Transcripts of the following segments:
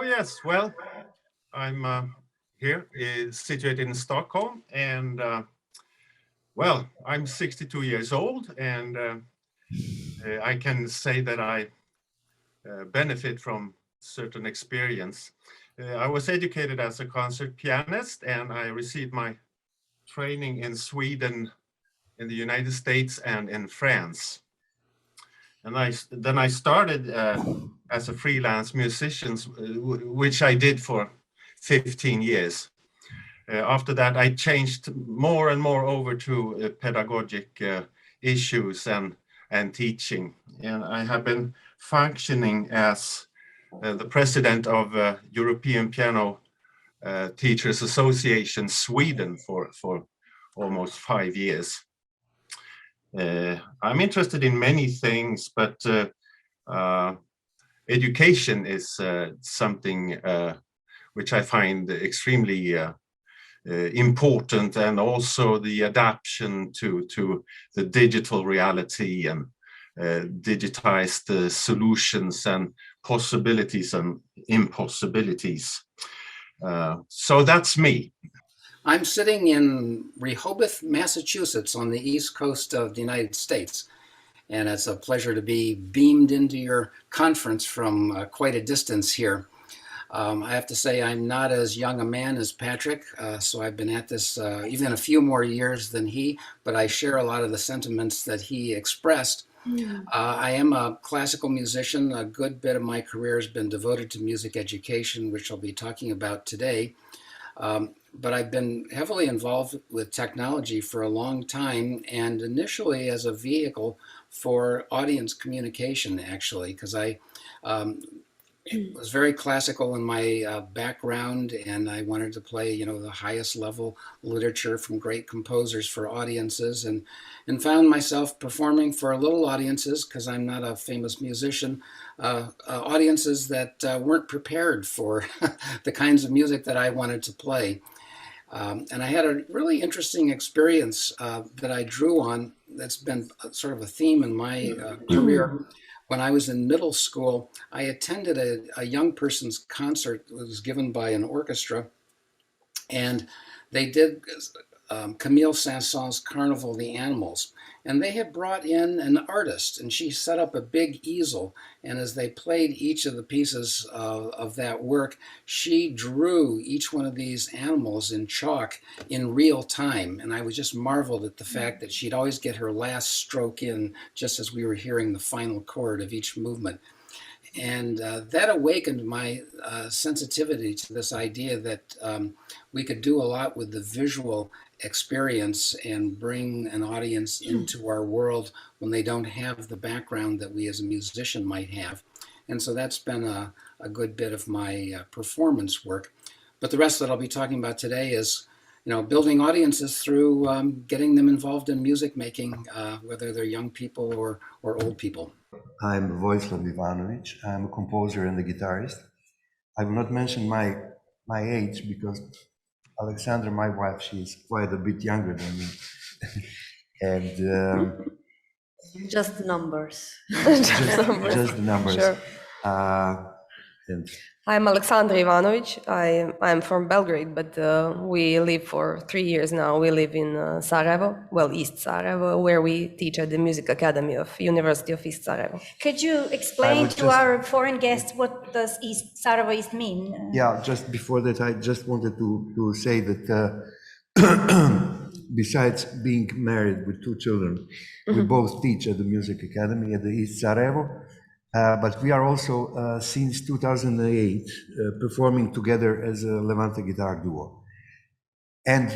yes. Well, I'm here, situated in Stockholm, and well, I'm 62 years old, and I can say that I benefit from certain experience. I was educated as a concert pianist, and I received my training in Sweden, in the United States, and in France. And then I started as a freelance musician, which I did for 15 years. After that, I changed more and more over to pedagogic issues and teaching. And I have been functioning as the president of European Piano Teachers Association Sweden for almost 5 years. I'm interested in many things, but education is something which I find extremely important, and also the adaptation to the digital reality and digitized solutions and possibilities and impossibilities. So that's me. I'm sitting in Rehoboth, Massachusetts, on the east coast of the United States. And it's a pleasure to be beamed into your conference from quite a distance here. I have to say I'm not as young a man as Patrick, so I've been at this even a few more years than he, but I share a lot of the sentiments that he expressed. I am a classical musician. A good bit of my career has been devoted to music education, which I'll be talking about today. But I've been heavily involved with technology for a long time, and initially as a vehicle for audience communication, actually, because I was very classical in my background, and I wanted to play, the highest level literature from great composers for audiences, and found myself performing for little audiences, because I'm not a famous musician, audiences that weren't prepared for the kinds of music that I wanted to play. And I had a really interesting experience that I drew on that's been sort of a theme in my career. When I was in middle school, I attended a young person's concert that was given by an orchestra, and they did Camille Saint-Saëns' Carnival of the Animals. And they had brought in an artist, and she set up a big easel. And as they played each of the pieces of that work, she drew each one of these animals in chalk in real time. And I was just marveled at the fact that she'd always get her last stroke in just as we were hearing the final chord of each movement. And that awakened my sensitivity to this idea that we could do a lot with the visual experience and bring an audience into our world when they don't have the background that we as a musician might have. And so that's been a good bit of my performance work. But the rest that I'll be talking about today is, building audiences through getting them involved in music making, whether they're young people or old people. I'm Vojislav Ivanović. I'm a composer and a guitarist. I will not mention my age because Alexandra, my wife, she's quite a bit younger than me. And just the numbers. just the numbers. Sure. And I'm Alexandra Ivanović. I'm from Belgrade, but we live for 3 years now. We live in Sarajevo, East Sarajevo, where we teach at the Music Academy of University of East Sarajevo. Could you explain to our foreign guests what does East Sarajevo mean? Yeah, just before that, I just wanted to say that besides being married with 2 children, we both teach at the Music Academy at the East Sarajevo. But we are also, since 2008, performing together as a Levante guitar duo and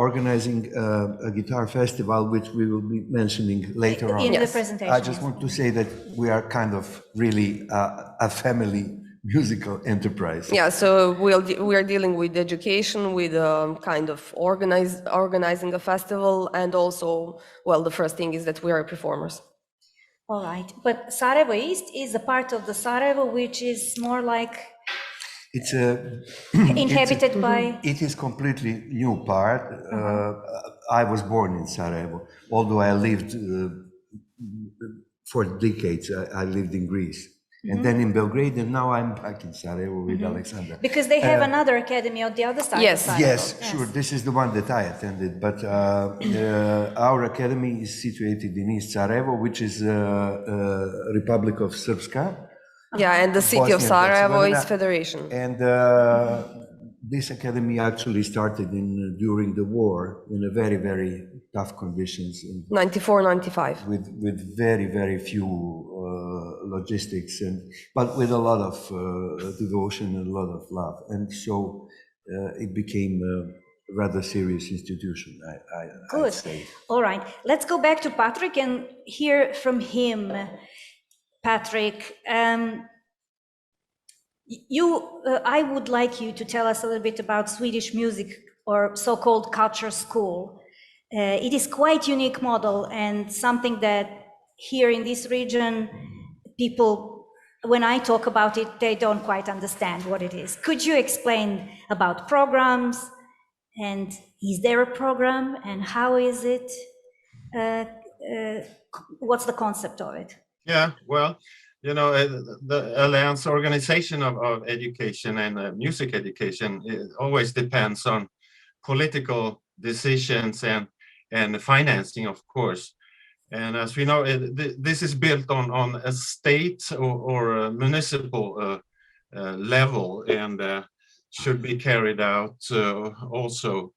organizing a guitar festival, which we will be mentioning later on. In the presentation. I just want to say that we are kind of really a family musical enterprise. Yeah, so we are dealing with education, with kind of organizing a festival, and also, the first thing is that we are performers. All right, but Sarajevo East is a part of the Sarajevo which is more like it's inhabited by. It is completely new part. I was born in Sarajevo, although I lived for decades. I lived in Greece, and then in Belgrade, and now I'm back in Sarajevo with Alexandra. Because they have another academy on the other side Yes. of Sarajevo. Yes, sure. This is the one that I attended, but our academy is situated in East Sarajevo, which is Republic of Srpska. Yeah, and the city of Bosnia and Sarajevo is Herzegovina. federation. And this academy actually started during the war in a very, very tough conditions. 94, 95. With very, very few logistics, but with a lot of devotion and a lot of love. And so it became a rather serious institution, I'd Good. say. All right. Let's go back to Patrick and hear from him. Patrick, I would like you to tell us a little bit about Swedish music, or so-called culture school. It is quite unique model and something that here in this region, people, when I talk about it, they don't quite understand what it is. Could you explain about programs, and is there a program, and how is it? What's the concept of it? Yeah, well, you know, the Alliance organization of education and music education, it always depends on political decisions and financing, of course. And as we know, this is built on a state or a municipal level, and should be carried out also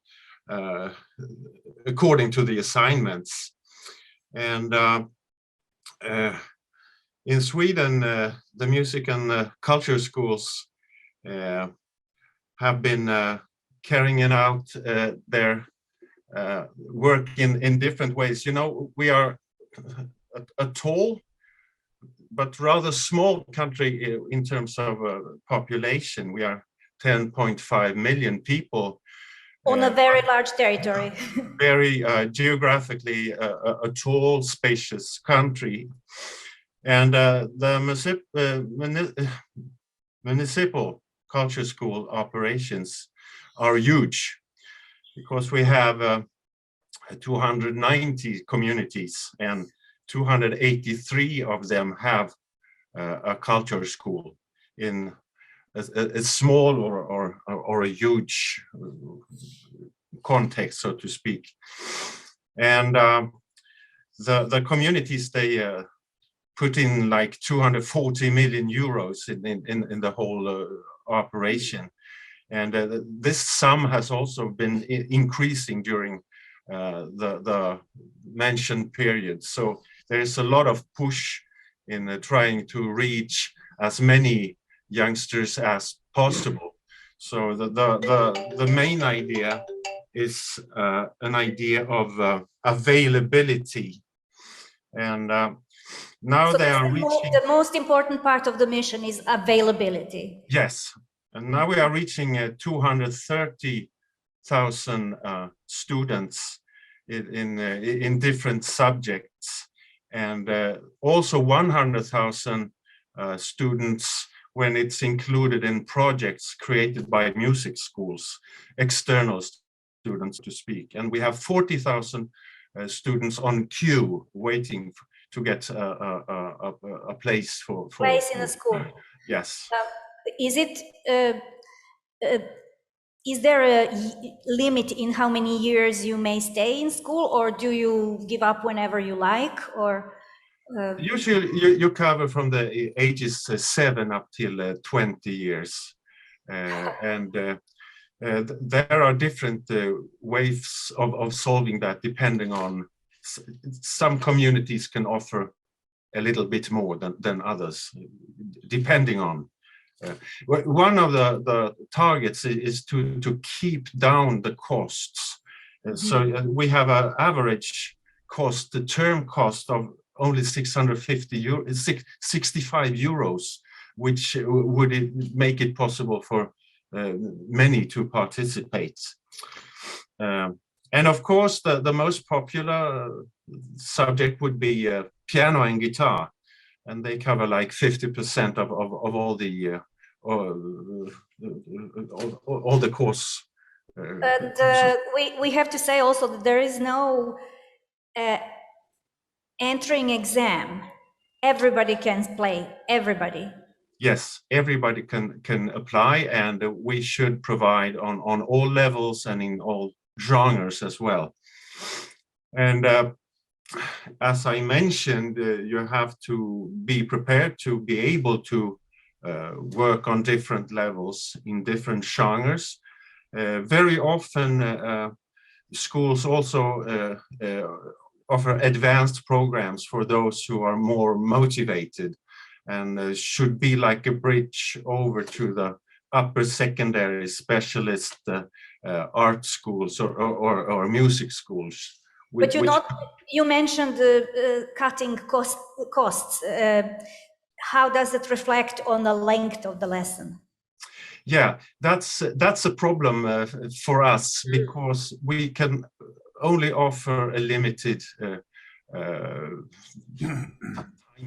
according to the assignments. And in Sweden, the music and culture schools have been carrying out their work in different ways. You know, we are a tall but rather small country in terms of population. We are 10.5 million people. On a very large territory. Very geographically a tall, spacious country. And the municipal culture school operations are huge, because we have 290 communities, and 283 of them have a culture school in a small or a huge context, so to speak. And the communities, they put in like 240 million euros in the whole operation. And this sum has also been increasing during the mentioned period. So there is a lot of push in trying to reach as many youngsters as possible. So the main idea is an idea of availability. And now So they are reaching... The most important part of the mission is availability. Yes. And now we are reaching 230,000 students in different subjects, and also 100,000 students when it's included in projects created by music schools, external students to speak. And we have 40,000 students on queue waiting to get a place for place in a school. Yes. Is there a limit in how many years you may stay in school, or do you give up whenever you like? Or usually you cover from the ages 7 up till 20 years, and there are different ways of solving that, depending on some communities can offer a little bit more than others, depending on. One of the targets is to keep down the costs. So we have an average cost, the term cost of only 65 euros, which would make it possible for many to participate. And of course, the most popular subject would be piano and guitar, and they cover like 50% of all the course. And we have to say also that there is no entering exam. Everybody can play, everybody. yes, everybody can apply, and we should provide on all levels and in all genres as well. And as I mentioned, you have to be prepared to be able to work on different levels in different genres. Very often, schools also offer advanced programs for those who are more motivated, and should be like a bridge over to the upper secondary specialist art schools or music schools. But you mentioned cutting costs. How does it reflect on the length of the lesson? Yeah, that's a problem for us, because we can only offer a limited time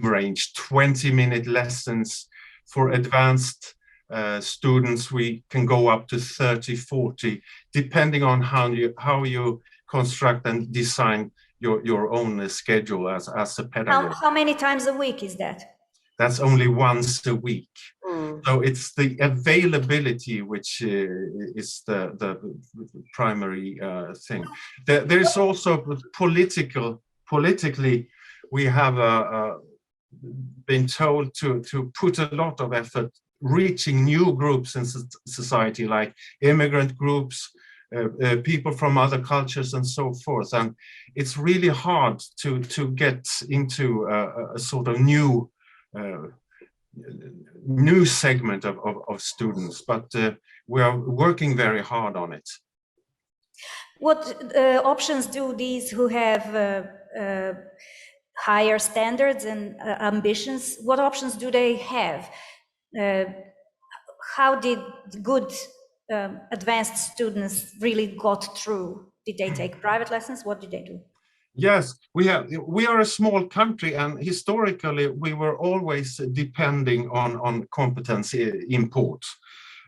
range, 20-minute lessons. For advanced students, we can go up to 30, 40, depending on how you construct and design your own schedule as a pedagogue. How many times a week is that? That's only once a week. Mm. So it's the availability which is the primary thing. There's also politically, we have been told to put a lot of effort reaching new groups in society, like immigrant groups, people from other cultures and so forth. And it's really hard to get into a sort of new segment of students, but we are working very hard on it. What options do these who have higher standards and ambitions, what options do they have? How did good advanced students really got through? Did they take private lessons? What did they do? Yes, we are a small country, and historically we were always depending on competency import,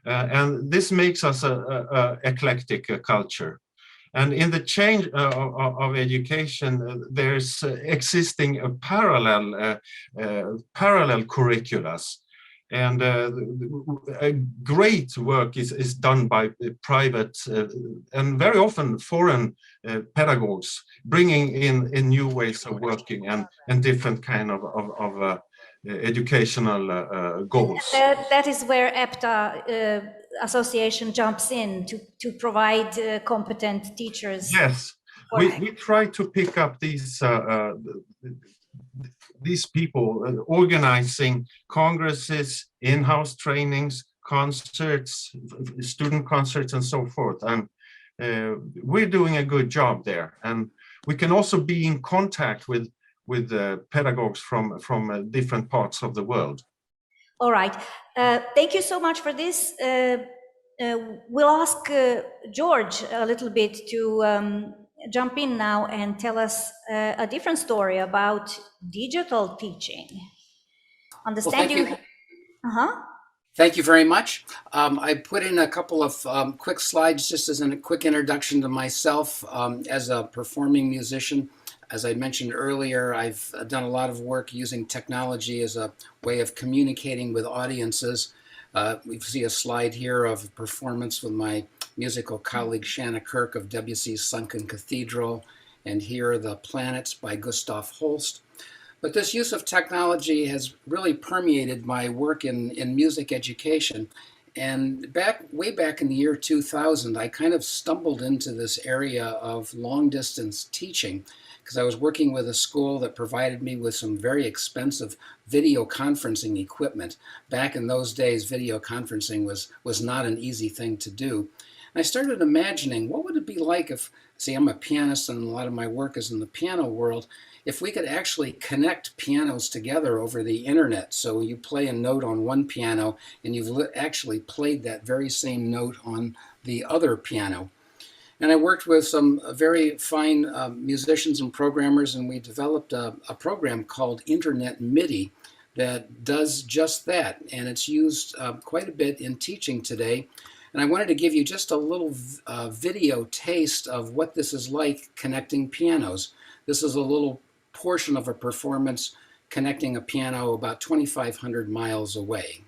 and this makes us a eclectic culture. And in the change of education, there's existing a parallel curriculums. And a great work is done by private and very often foreign pedagogues, bringing in new ways of working and different kind of educational goals. That is where EPTA association jumps in to provide competent teachers. Yes, we try to pick up these people organizing congresses, in-house trainings, concerts, student concerts, and so forth. And we're doing a good job there. And we can also be in contact with pedagogues from different parts of the world. All right. Thank you so much for this. We'll ask George a little bit to jump in now and tell us a different story about digital teaching. Understand well, thank you. Thank you very much. I put in a couple of quick slides just as a quick introduction to myself as a performing musician. As I mentioned earlier, I've done a lot of work using technology as a way of communicating with audiences. We see a slide here of a performance with my musical colleague Shanna Kirk of Debussy's Sunken Cathedral, and here are the Planets by Gustav Holst. But this use of technology has really permeated my work in music education. And way back in the year 2000, I kind of stumbled into this area of long-distance teaching because I was working with a school that provided me with some very expensive video conferencing equipment. Back in those days, video conferencing was not an easy thing to do. And I started imagining, what would it be like if, see, I'm a pianist and a lot of my work is in the piano world, if we could actually connect pianos together over the internet. So you play a note on one piano and you've actually played that very same note on the other piano. And I worked with some very fine musicians and programmers, and we developed a program called Internet MIDI that does just that. And it's used quite a bit in teaching today. And I wanted to give you just a little video taste of what this is like connecting pianos. This is a little portion of a performance connecting a piano about 2,500 miles away.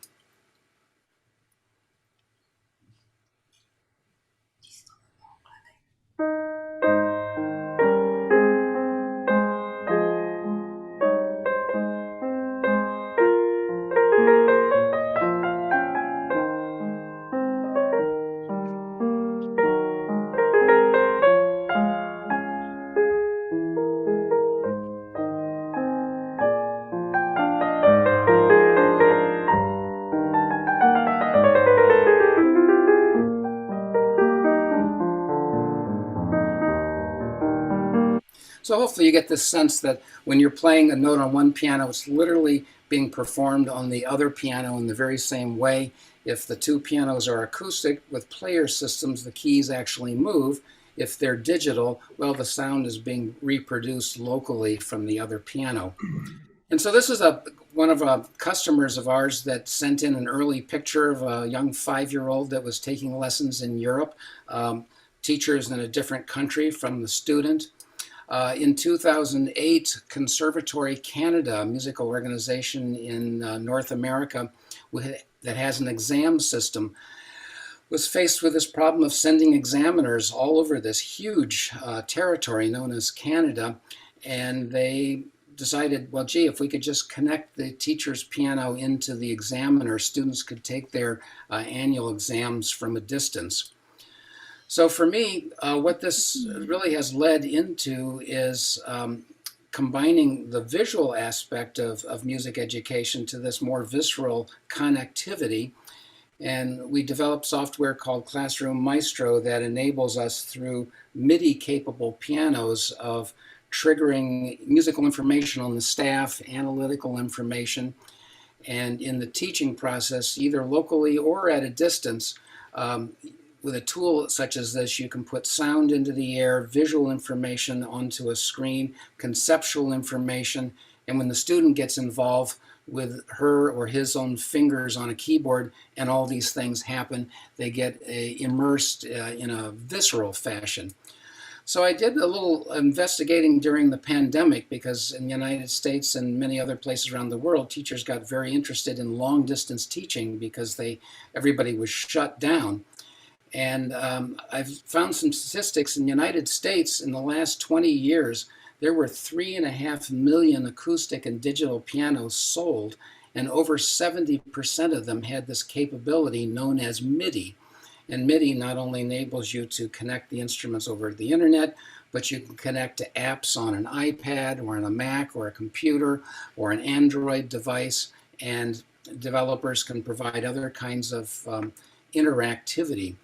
So hopefully you get this sense that when you're playing a note on one piano, it's literally being performed on the other piano in the very same way. If the two pianos are acoustic, with player systems, the keys actually move. If they're digital, well, the sound is being reproduced locally from the other piano. And so this is one of our customers of ours that sent in an early picture of a young 5-year-old that was taking lessons in Europe, teachers in a different country from the student. In 2008, Conservatory Canada, a musical organization in North America that has an exam system, was faced with this problem of sending examiners all over this huge territory known as Canada. And they decided, well, gee, if we could just connect the teacher's piano into the examiner, students could take their annual exams from a distance. So for me, what this really has led into is combining the visual aspect of music education to this more visceral connectivity. And we developed software called Classroom Maestro that enables us through MIDI-capable pianos of triggering musical information on the staff, analytical information, and in the teaching process, either locally or at a distance. With a tool such as this, you can put sound into the air, visual information onto a screen, conceptual information, and when the student gets involved with her or his own fingers on a keyboard and all these things happen, they get immersed in a visceral fashion. So I did a little investigating during the pandemic because in the United States and many other places around the world, teachers got very interested in long distance teaching because everybody was shut down. And I've found some statistics in the United States in the last 20 years, there were 3.5 million acoustic and digital pianos sold, and over 70% of them had this capability known as MIDI. And MIDI not only enables you to connect the instruments over the internet, but you can connect to apps on an iPad or on a Mac or a computer or an Android device, and developers can provide other kinds of interactivity.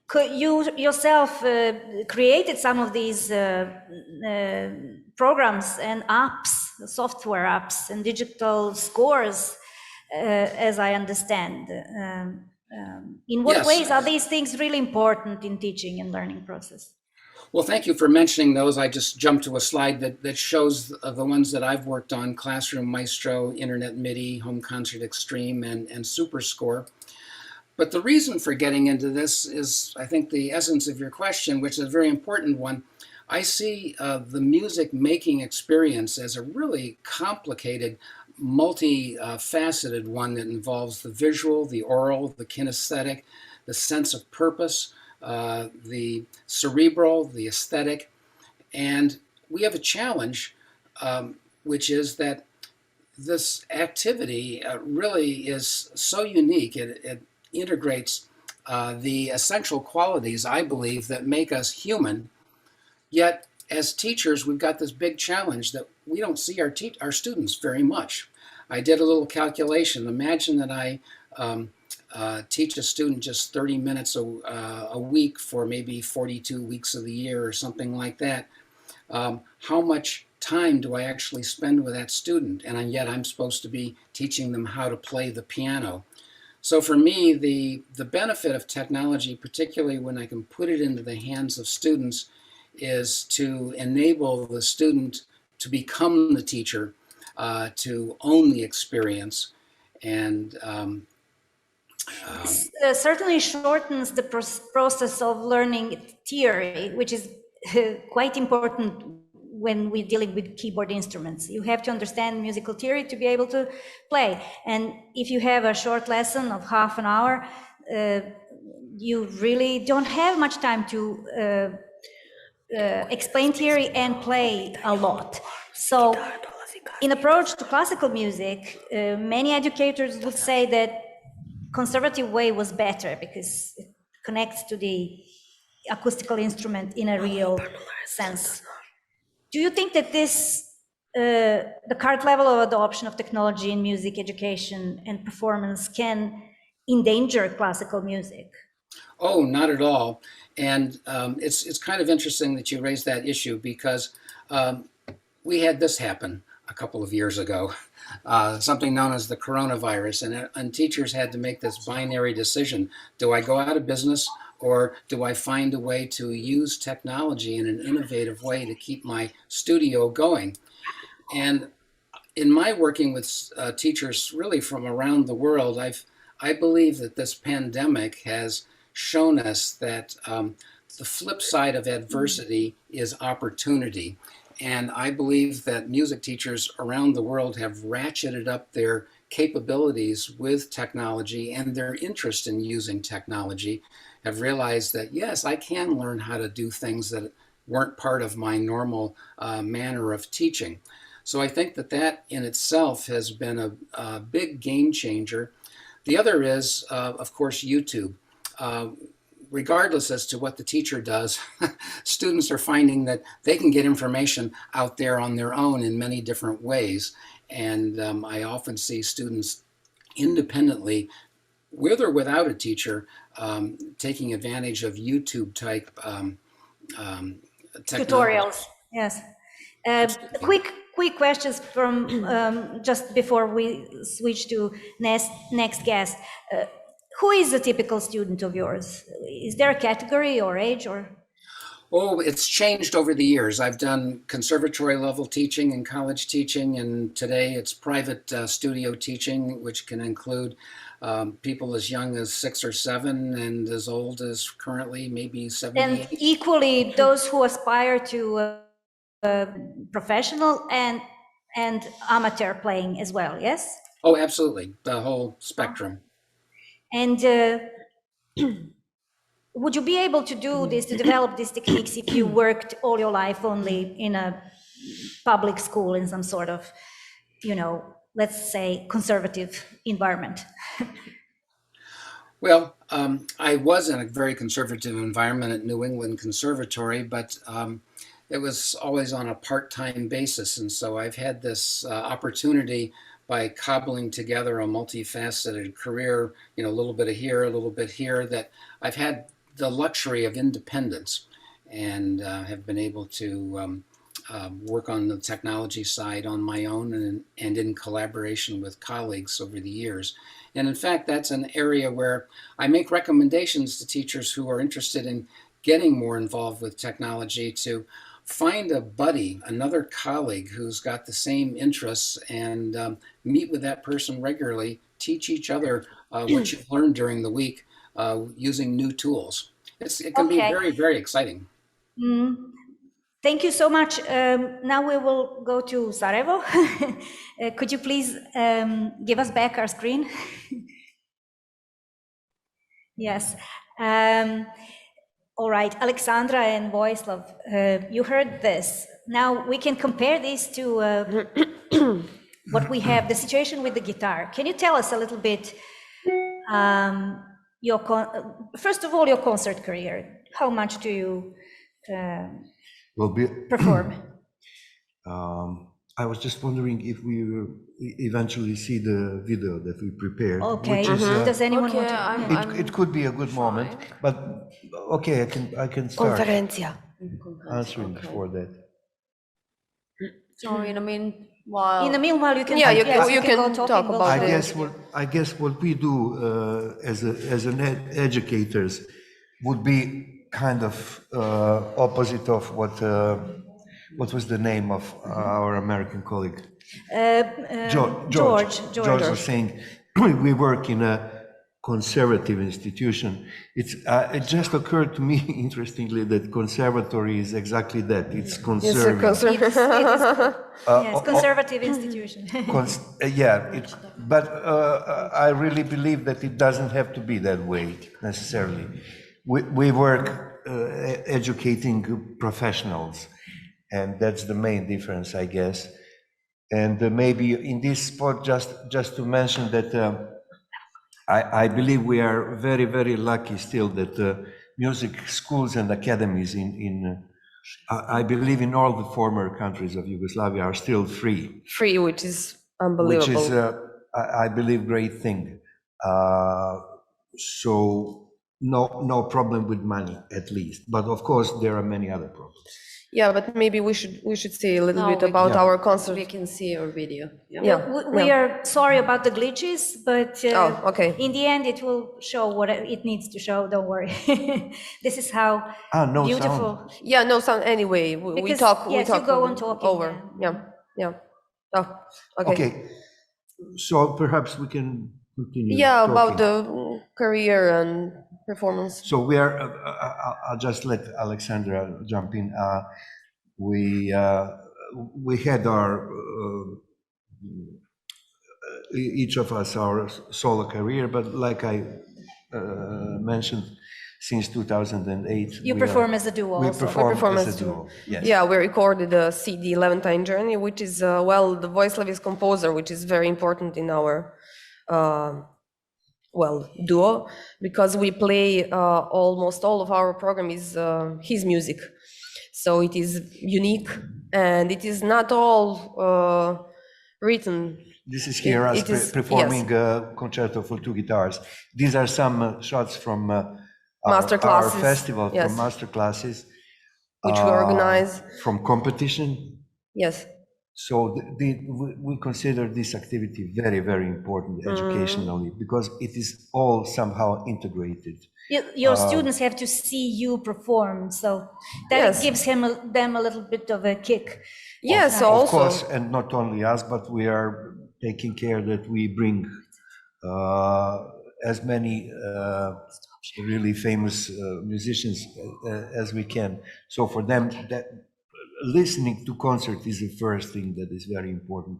Could you yourself created some of these programs and apps, software apps and digital scores, as I understand? In what ways are these things really important in teaching and learning process? Well, thank you for mentioning those. I just jumped to a slide that shows the ones that I've worked on: Classroom Maestro, Internet MIDI, Home Concert Extreme, and SuperScore. But the reason for getting into this is, I think, the essence of your question, which is a very important one. I see the music making experience as a really complicated, multi-faceted one that involves the visual, the oral, the kinesthetic, the sense of purpose, the cerebral, the aesthetic. And we have a challenge, which is that this activity really is so unique. It integrates the essential qualities, I believe, that make us human. Yet, as teachers, we've got this big challenge that we don't see our students very much. I did a little calculation. Imagine that I teach a student just 30 minutes a week for maybe 42 weeks of the year or something like that. How much time do I actually spend with that student? And yet I'm supposed to be teaching them how to play the piano. So for me, the benefit of technology, particularly when I can put it into the hands of students, is to enable the student to become the teacher, to own the experience. And certainly shortens the process of learning theory, which is quite important when we're dealing with keyboard instruments. You have to understand musical theory to be able to play. And if you have a short lesson of half an hour, you really don't have much time to explain theory and play a lot. So in approach to classical music, many educators would say that conservative way was better because it connects to the acoustical instrument in a real sense. Do you think that this, the current level of adoption of technology in music education and performance can endanger classical music? Oh, not at all. And it's kind of interesting that you raised that issue because we had this happen a couple of years ago, something known as the coronavirus, and teachers had to make this binary decision. Do I go out of business, or do I find a way to use technology in an innovative way to keep my studio going? And in my working with teachers really from around the world, I believe that this pandemic has shown us that the flip side of adversity is opportunity. And I believe that music teachers around the world have ratcheted up their capabilities with technology, and their interest in using technology have realized that, yes, I can learn how to do things that weren't part of my normal manner of teaching. So I think that that in itself has been a big game changer. The other is, of course, YouTube. Regardless as to what the teacher does, students are finding that they can get information out there on their own in many different ways. And I often see students independently, with or without a teacher, taking advantage of YouTube type tutorials. Yes. Quick questions from just before we switch to next guest. Who is a typical student of yours? Is there a category or age or? Oh, it's changed over the years. I've done conservatory level teaching and college teaching, and today it's private studio teaching, which can include people as young as 6 or 7 and as old as currently maybe 78. And equally those who aspire to professional and amateur playing as well, yes? Oh, absolutely. The whole spectrum. And would you be able to do this, to develop these techniques if you worked all your life only in a public school in some sort of, you know, let's say conservative environment? Well, I was in a very conservative environment at New England Conservatory, but it was always on a part-time basis. And so I've had this opportunity by cobbling together a multifaceted career, you know, a little bit of here, a little bit here, that I've had the luxury of independence and have been able to work on the technology side on my own and in collaboration with colleagues over the years. And in fact, that's an area where I make recommendations to teachers who are interested in getting more involved with technology to find a buddy, another colleague who's got the same interests, and meet with that person regularly, teach each other what you've learned during the week using new tools. It can be very, very exciting. Thank you so much. Now we will go to Sarajevo. Could you please give us back our screen? Yes. All right, Alexandra and Vojislav, you heard this. Now we can compare this to what we have, the situation with the guitar. Can you tell us a little bit, first of all, your concert career? How much do you perform? I was just wondering if we will eventually see the video that we prepared. Okay. Which is, does anyone want to? it could be a good moment, but okay, I can start Conferencia. answering before that. So in the meanwhile, you can. Yeah, you can go talk about I guess what we do as educators would be kind of opposite of what was the name of our American colleague? George was saying we work in a conservative institution. It just occurred to me, interestingly, that conservatory is exactly that. It's conservative. Yes, conservative institution. But I really believe that it doesn't have to be that way necessarily. We work educating professionals, and that's the main difference, I guess. And maybe in this spot, just to mention that I believe we are very, very lucky still that music schools and academies I believe in all the former countries of Yugoslavia are still free. Free, which is unbelievable. Which is, I believe, great thing. So no problem with money, at least. But of course, there are many other problems. Yeah, but maybe we should say a little No, bit we about can- our concert. We can see your video. Yeah. We are sorry about the glitches, but Oh, okay. in the end, it will show what it needs to show. Don't worry. This is how No beautiful. sound. Yeah, no sound anyway. We Because, talk. yes, we you talk go on talking, over. Yeah. Oh, okay. Okay, so perhaps we can continue. Yeah, talking. about the career and performance. So we are. I'll just let Alexandra jump in. We had our each of us our solo career, but like I mentioned, since 2008, You we perform as a duo We also. perform as a duo. Yes. Yeah, we recorded a CD, Levantine Journey, which is, well, the Vojislav is composer, which is very important in our, duo, because we play almost all of our program is his music. So it is unique, and it is not all written. This is here us It is- performing a concerto for two guitars. These are some shots from Master our classes, festival, yes. from master classes. Which we organize. From competition. Yes. So we consider this activity very, very important educationally, because it is all somehow integrated. Your students have to see you perform, so that Yes. gives them a little bit of a kick. Yes, Of also. course, and not only us, but we are taking care that we bring as many really famous musicians as we can. So for them, that listening to concert is the first thing that is very important.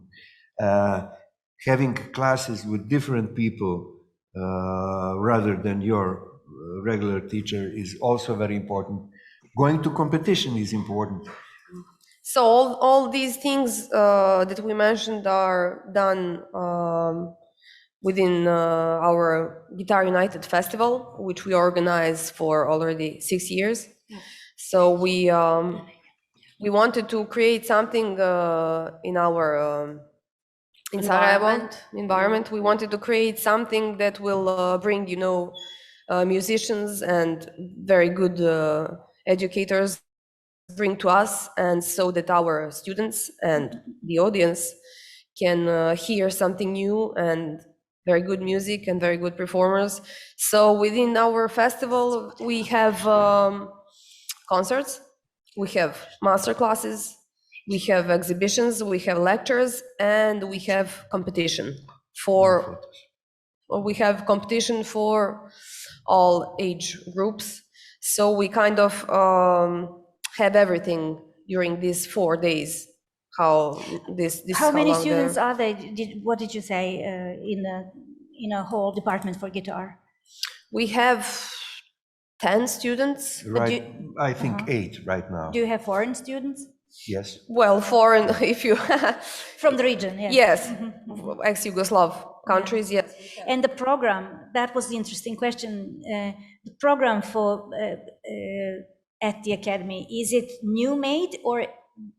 Having classes with different people rather than your regular teacher is also very important. Going to competition is important. So all these things that we mentioned are done within our Guitar United Festival, which we organize for already 6 years. So we wanted to create something in our in Sarajevo environment. We wanted to create something that will bring, musicians and very good educators bring to us, and so that our students and the audience can hear something new and very good music and very good performers. So within our festival, we have concerts, we have master classes, we have exhibitions, we have lectures, and we have competition for all age groups. So we kind of have everything during these 4 days. How many long students are there? What did you say in a whole department for guitar? We have 10 students. Right, I think 8 right now. Do you have foreign students? Yes. Well, foreign, if you From the region, yes. yes, ex-Yugoslav countries, yes. And the program, that was the interesting question. The program for at the academy, is it new made or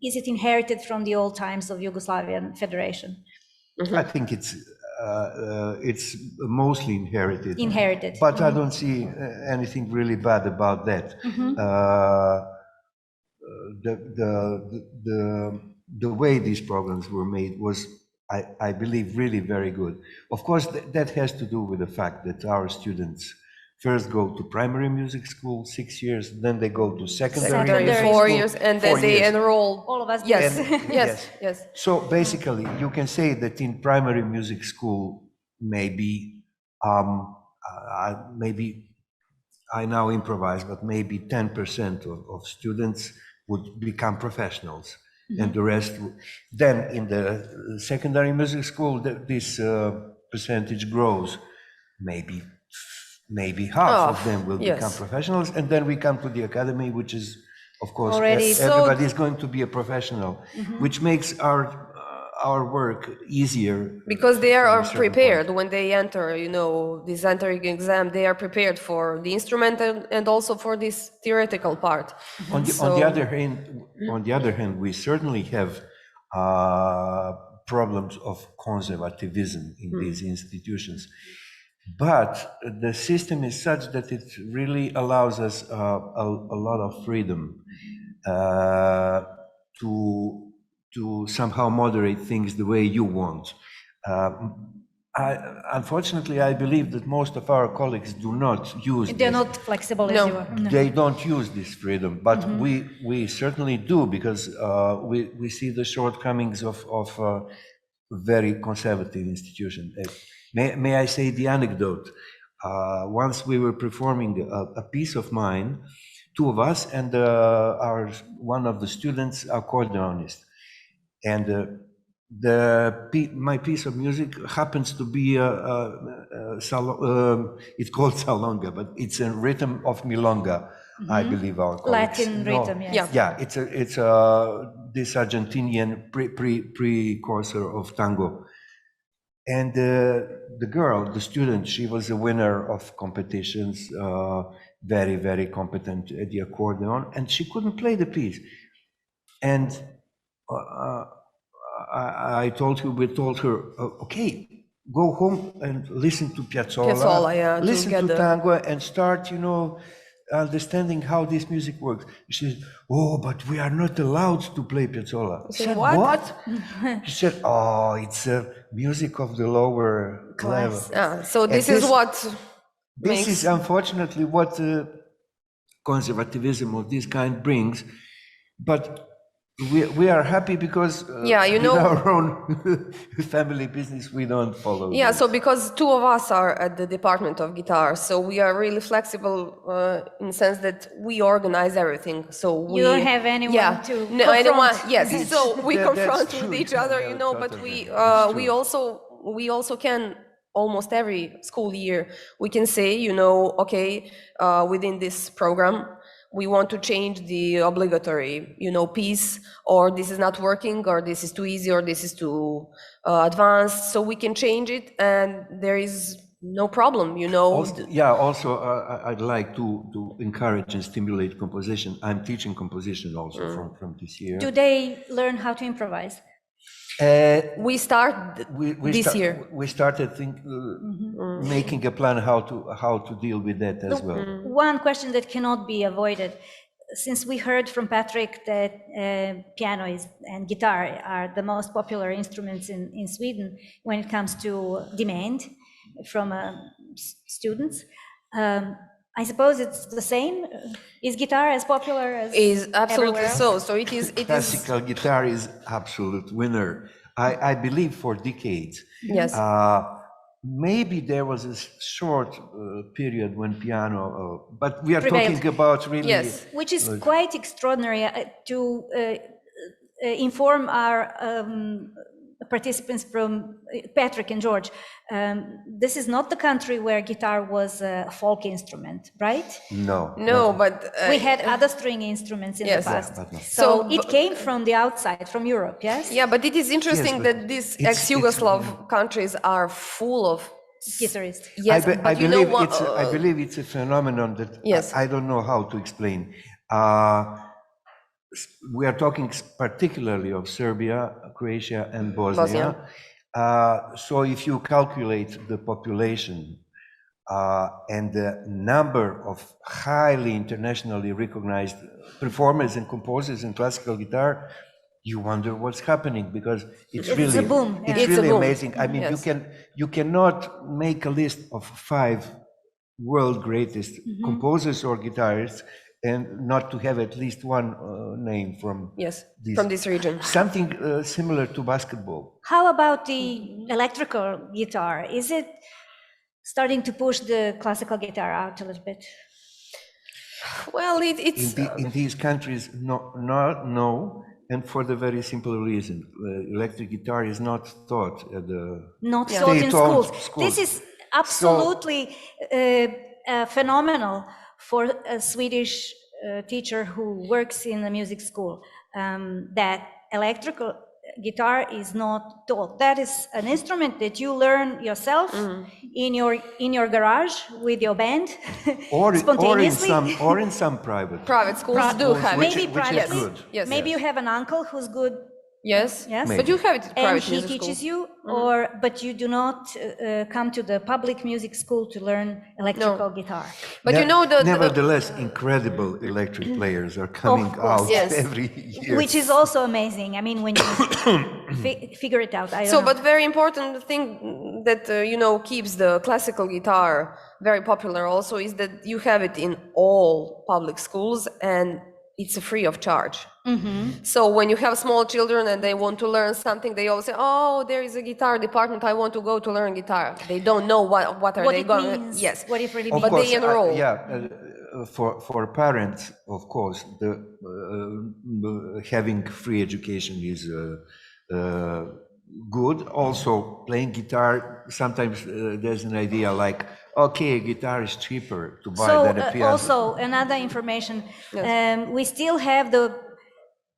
is it inherited from the old times of Yugoslavian Federation? I think it's mostly inherited. Inherited. But I don't see anything really bad about that. The way these programs were made was, I believe, really very good. Of course, that has to do with the fact that our students first go to primary music school 6 years, then they go to secondary music 4 school, years, and 4 then they years. enroll. All of us. Yes, Yes. yes. So basically, you can say that in primary music school, maybe I now improvise, but maybe 10% of students would become professionals, and the rest. Then in the secondary music school, this percentage grows, maybe maybe half of them will yes. become professionals, and then we come to the academy, which is, of course, Already everybody is going to be a professional, which makes our work easier. Because they are from a certain prepared point. when they enter, you know, this entering exam, they are prepared for the instrument and also for this theoretical part. On the other hand, we certainly have problems of conservatism in these institutions. But the system is such that it really allows us a lot of freedom to somehow moderate things the way you want. Unfortunately, I believe that most of our colleagues do not use They're this. not flexible as you are. No. They don't use this freedom, but we certainly do, because we see the shortcomings of very conservative institution. May I say the anecdote? Once we were performing a piece of mine, two of us and one of the students, accordionist, and my piece of music happens to be it's called salonga, but it's a rhythm of milonga, I believe our colleagues Latin know. rhythm, yes. Yeah, it's this Argentinian precursor of tango. And the girl, the student, she was a winner of competitions, very, very competent at the accordion, and she couldn't play the piece. And we told her, okay, go home and listen to Piazzolla, listen to tango, and start, understanding how this music works. She said, oh, but we are not allowed to play Piazzolla. I said, what? She said, oh, it's music of the lower level. So this is what This is unfortunately what conservatism of this kind brings, but we are happy because in our own family business we don't follow. Yeah, so because two of us are at the department of guitar, so we are really flexible in the sense that we organize everything. So we You don't have anyone to confront. Yes, so we confront true. with each other, but Totally. we also can almost every school year we can say, okay, within this program we want to change the obligatory, piece, or this is not working, or this is too easy, or this is too advanced. So we can change it, and there is no problem, Also, I'd like to encourage and stimulate composition. I'm teaching composition also from this year. Do they learn how to improvise? We start this year. We started making a plan how to deal with that as well. One question that cannot be avoided, since we heard from Patrick that piano and guitar are the most popular instruments in Sweden when it comes to demand from students. I suppose it's the same. Is guitar as popular as is absolutely everywhere else? so. So it is. Classical guitar is absolute winner. I believe for decades. Yes. Maybe there was a short period when piano, but we are Prevailed. talking about really. Yes. Which is quite extraordinary to inform our participants from Patrick and George. This is not the country where guitar was a folk instrument, right? No, but We had other string instruments in the past. but no. So it came from the outside, from Europe, yes? Yeah, but it is interesting Yes, that these ex-Yugoslav countries are full of Guitarists. Yes, I believe it's a phenomenon that Yes. I don't know how to explain. We are talking particularly of Serbia, Croatia, and Bosnia. So if you calculate the population and the number of highly internationally recognized performers and composers in classical guitar, you wonder what's happening, because it's really a boom. It's Yeah. really a boom. amazing. I mean, Yes. you cannot make a list of 5 world greatest composers or guitarists and not to have at least one name from from this region. something similar to basketball. How about the electrical guitar? Is it starting to push the classical guitar out a little bit? Well, it's In these countries, no, and for the very simple reason, electric guitar is not taught at the Not taught in schools. schools. This is absolutely phenomenal for a Swedish teacher who works in a music school, that electrical guitar is not taught. That is an instrument that you learn yourself in your garage with your band, spontaneously. Or in some private schools do have which, maybe which privately. is good. Yes. Maybe you have an uncle who's good. Yes. Yes. But you have it at And private he music teaches schools. you, but you do not come to the public music school to learn electrical guitar. But you know nevertheless, incredible electric players are coming course, out yes. every year. Which is also amazing. I mean, when you figure it out. I don't know. But very important thing that keeps the classical guitar very popular also is that you have it in all public schools and it's free of charge. So when you have small children and they want to learn something, they always say, "Oh, there is a guitar department. I want to go to learn guitar." They don't know what are they going. Means, Yes, what it really Of means. course, they enroll. For parents, of course, the having free education is good. Also, playing guitar, sometimes there's an idea like, okay, guitar is cheaper to buy than a piano. Also, another information, we still have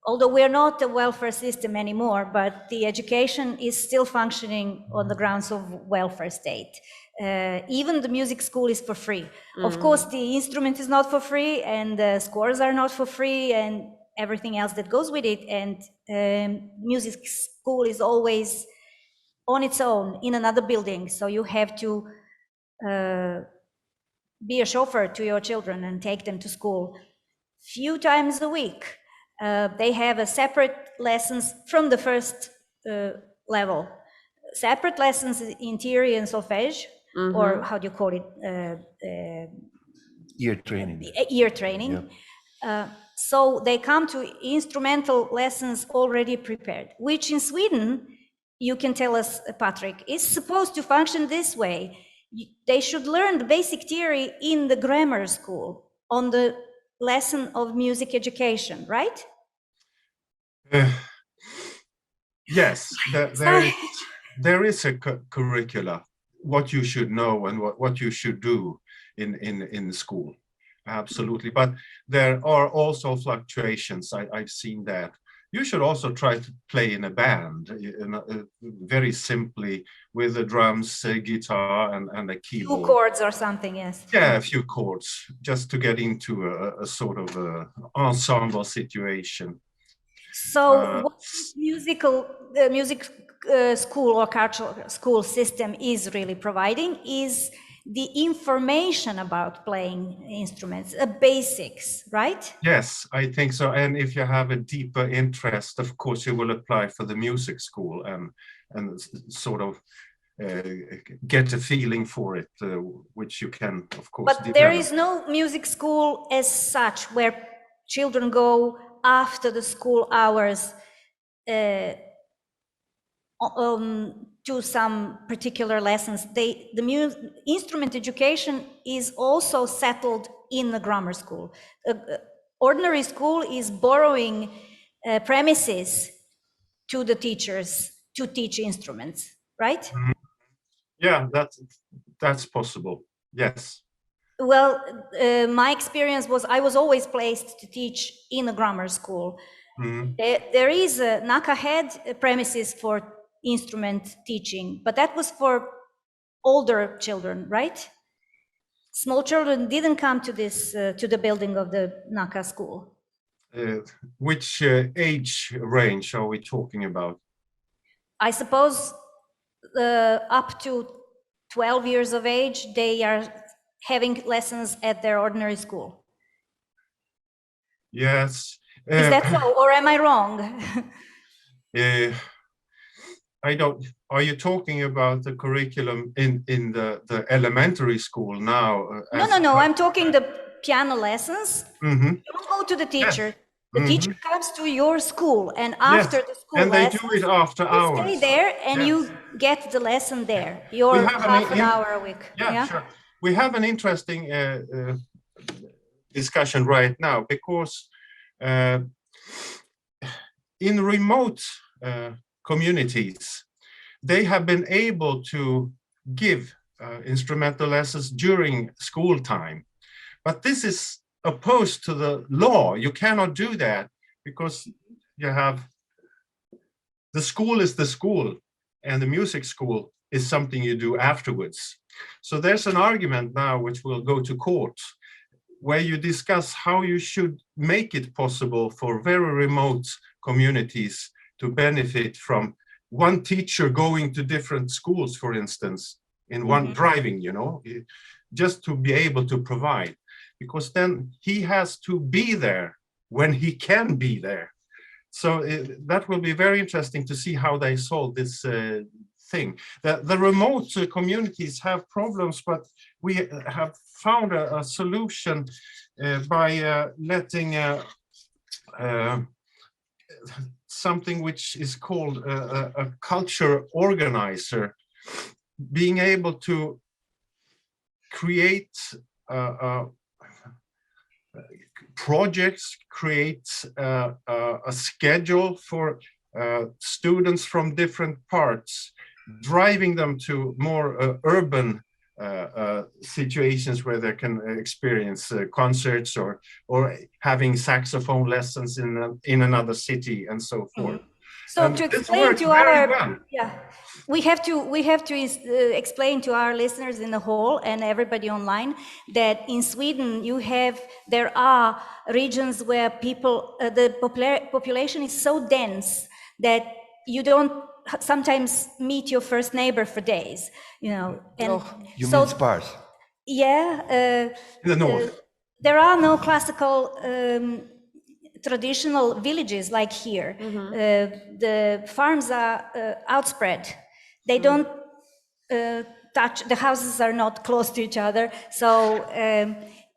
although we're not a welfare system anymore, but the education is still functioning on the grounds of welfare state. Even the music school is for free. Of course, the instrument is not for free, and the scores are not for free, and everything else that goes with it. And music school is always on its own in another building. So you have to be a chauffeur to your children and take them to school few times a week. They have a separate lessons from the first level, separate lessons in theory and solfège, or how do you call it? Ear training. Ear training. Yeah. So they come to instrumental lessons already prepared, which in Sweden, you can tell us, Patrick, is supposed to function this way. They should learn the basic theory in the grammar school on the lesson of music education, right? Yes, there is a curricula, what you should know and what you should do in school. Absolutely. But there are also fluctuations. I've seen that. You should also try to play in a band, very simply with the drums, guitar, and a keyboard. Two chords or something, yes. Yeah, a few chords, just to get into a sort of ensemble situation. So what music school or cultural school system is really providing is the information about playing instruments, basics, right? Yes, I think so. And if you have a deeper interest, of course, you will apply for the music school and sort of get a feeling for it, which you can, of course, But develop. there is no music school as such where children go after the school hours to some particular lessons. The instrument education is also settled in the grammar school. Ordinary school is borrowing premises to the teachers to teach instruments, right? Yeah, that's possible. Yes. Well, my experience was I was always placed to teach in a grammar school. There is a Naka had premises for instrument teaching, but that was for older children, right? Small children didn't come to this to the building of the Naka school. Which age range are we talking about? I suppose up to 12 years of age, they are having lessons at their ordinary school. Yes. Is that so, or am I wrong? I don't. Are you talking about the curriculum in the elementary school now? No. I'm talking the piano lessons. You don't go to the teacher. Yes. The teacher comes to your school, and after the school and they lessons, do it after hours. Stay there, and you get the lesson there. You're half an hour a week. Yeah, sure. We have an interesting discussion right now because in remote communities, they have been able to give instrumental lessons during school time. But this is opposed to the law. You cannot do that because you have, the school is the school and the music school is something you do afterwards. So there's an argument now which will go to court where you discuss how you should make it possible for very remote communities to benefit from one teacher going to different schools, for instance, in one driving, you know, just to be able to provide, because then he has to be there when he can be there. So that will be very interesting to see how they solve this thing. The remote communities have problems, but we have found a solution by letting something which is called a culture organizer, being able to create projects, create a schedule for students from different parts, driving them to more urban situations where they can experience concerts or having saxophone lessons in another city and so forth. So and to this explain works to very our well. we have to explain to our listeners in the hall and everybody online that in Sweden there are regions where people the population is so dense that you don't sometimes meet your first neighbor for days, you know. And you mean sparse? Yeah, In the north. there are no classical traditional villages like here. The farms are outspread. They don't touch, the houses are not close to each other. So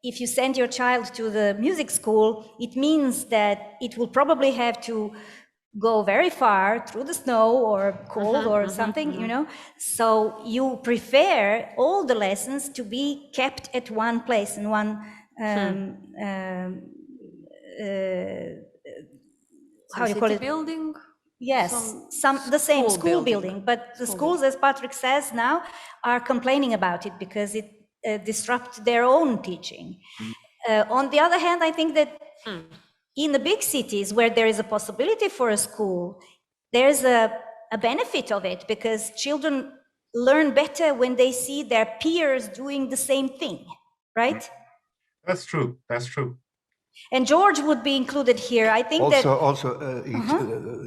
if you send your child to the music school, it means that it will probably have to go very far through the snow or cold or something, you know. So you prefer all the lessons to be kept at one place in one how do you call it? Building? Yes, the same school building. But the schools, as Patrick says now, are complaining about it because it disrupts their own teaching. On the other hand, I think that in the big cities where there is a possibility for a school, there's a benefit of it because children learn better when they see their peers doing the same thing, right? That's true. That's true. And George would be included here. I think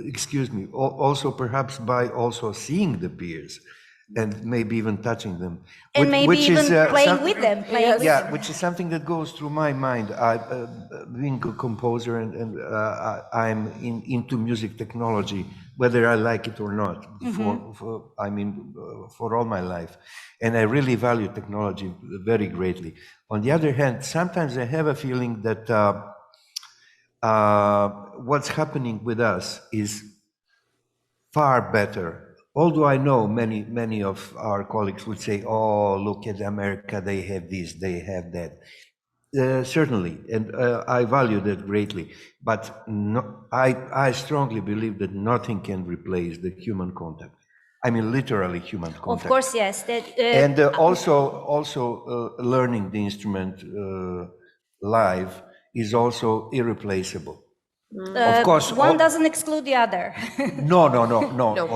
excuse me, also perhaps by also seeing the peers and maybe even touching them. And maybe even playing with them. Which is something that goes through my mind. Being a composer and I'm into music technology, whether I like it or not, for all my life. And I really value technology very greatly. On the other hand, sometimes I have a feeling that what's happening with us is far better. Although I know many of our colleagues would say, oh, look at America, they have this, they have that. Certainly, and I value that greatly. But I strongly believe that nothing can replace the human contact. I mean, literally human contact. Of course, yes. And also learning the instrument live is also irreplaceable. Of course, one doesn't exclude the other. No.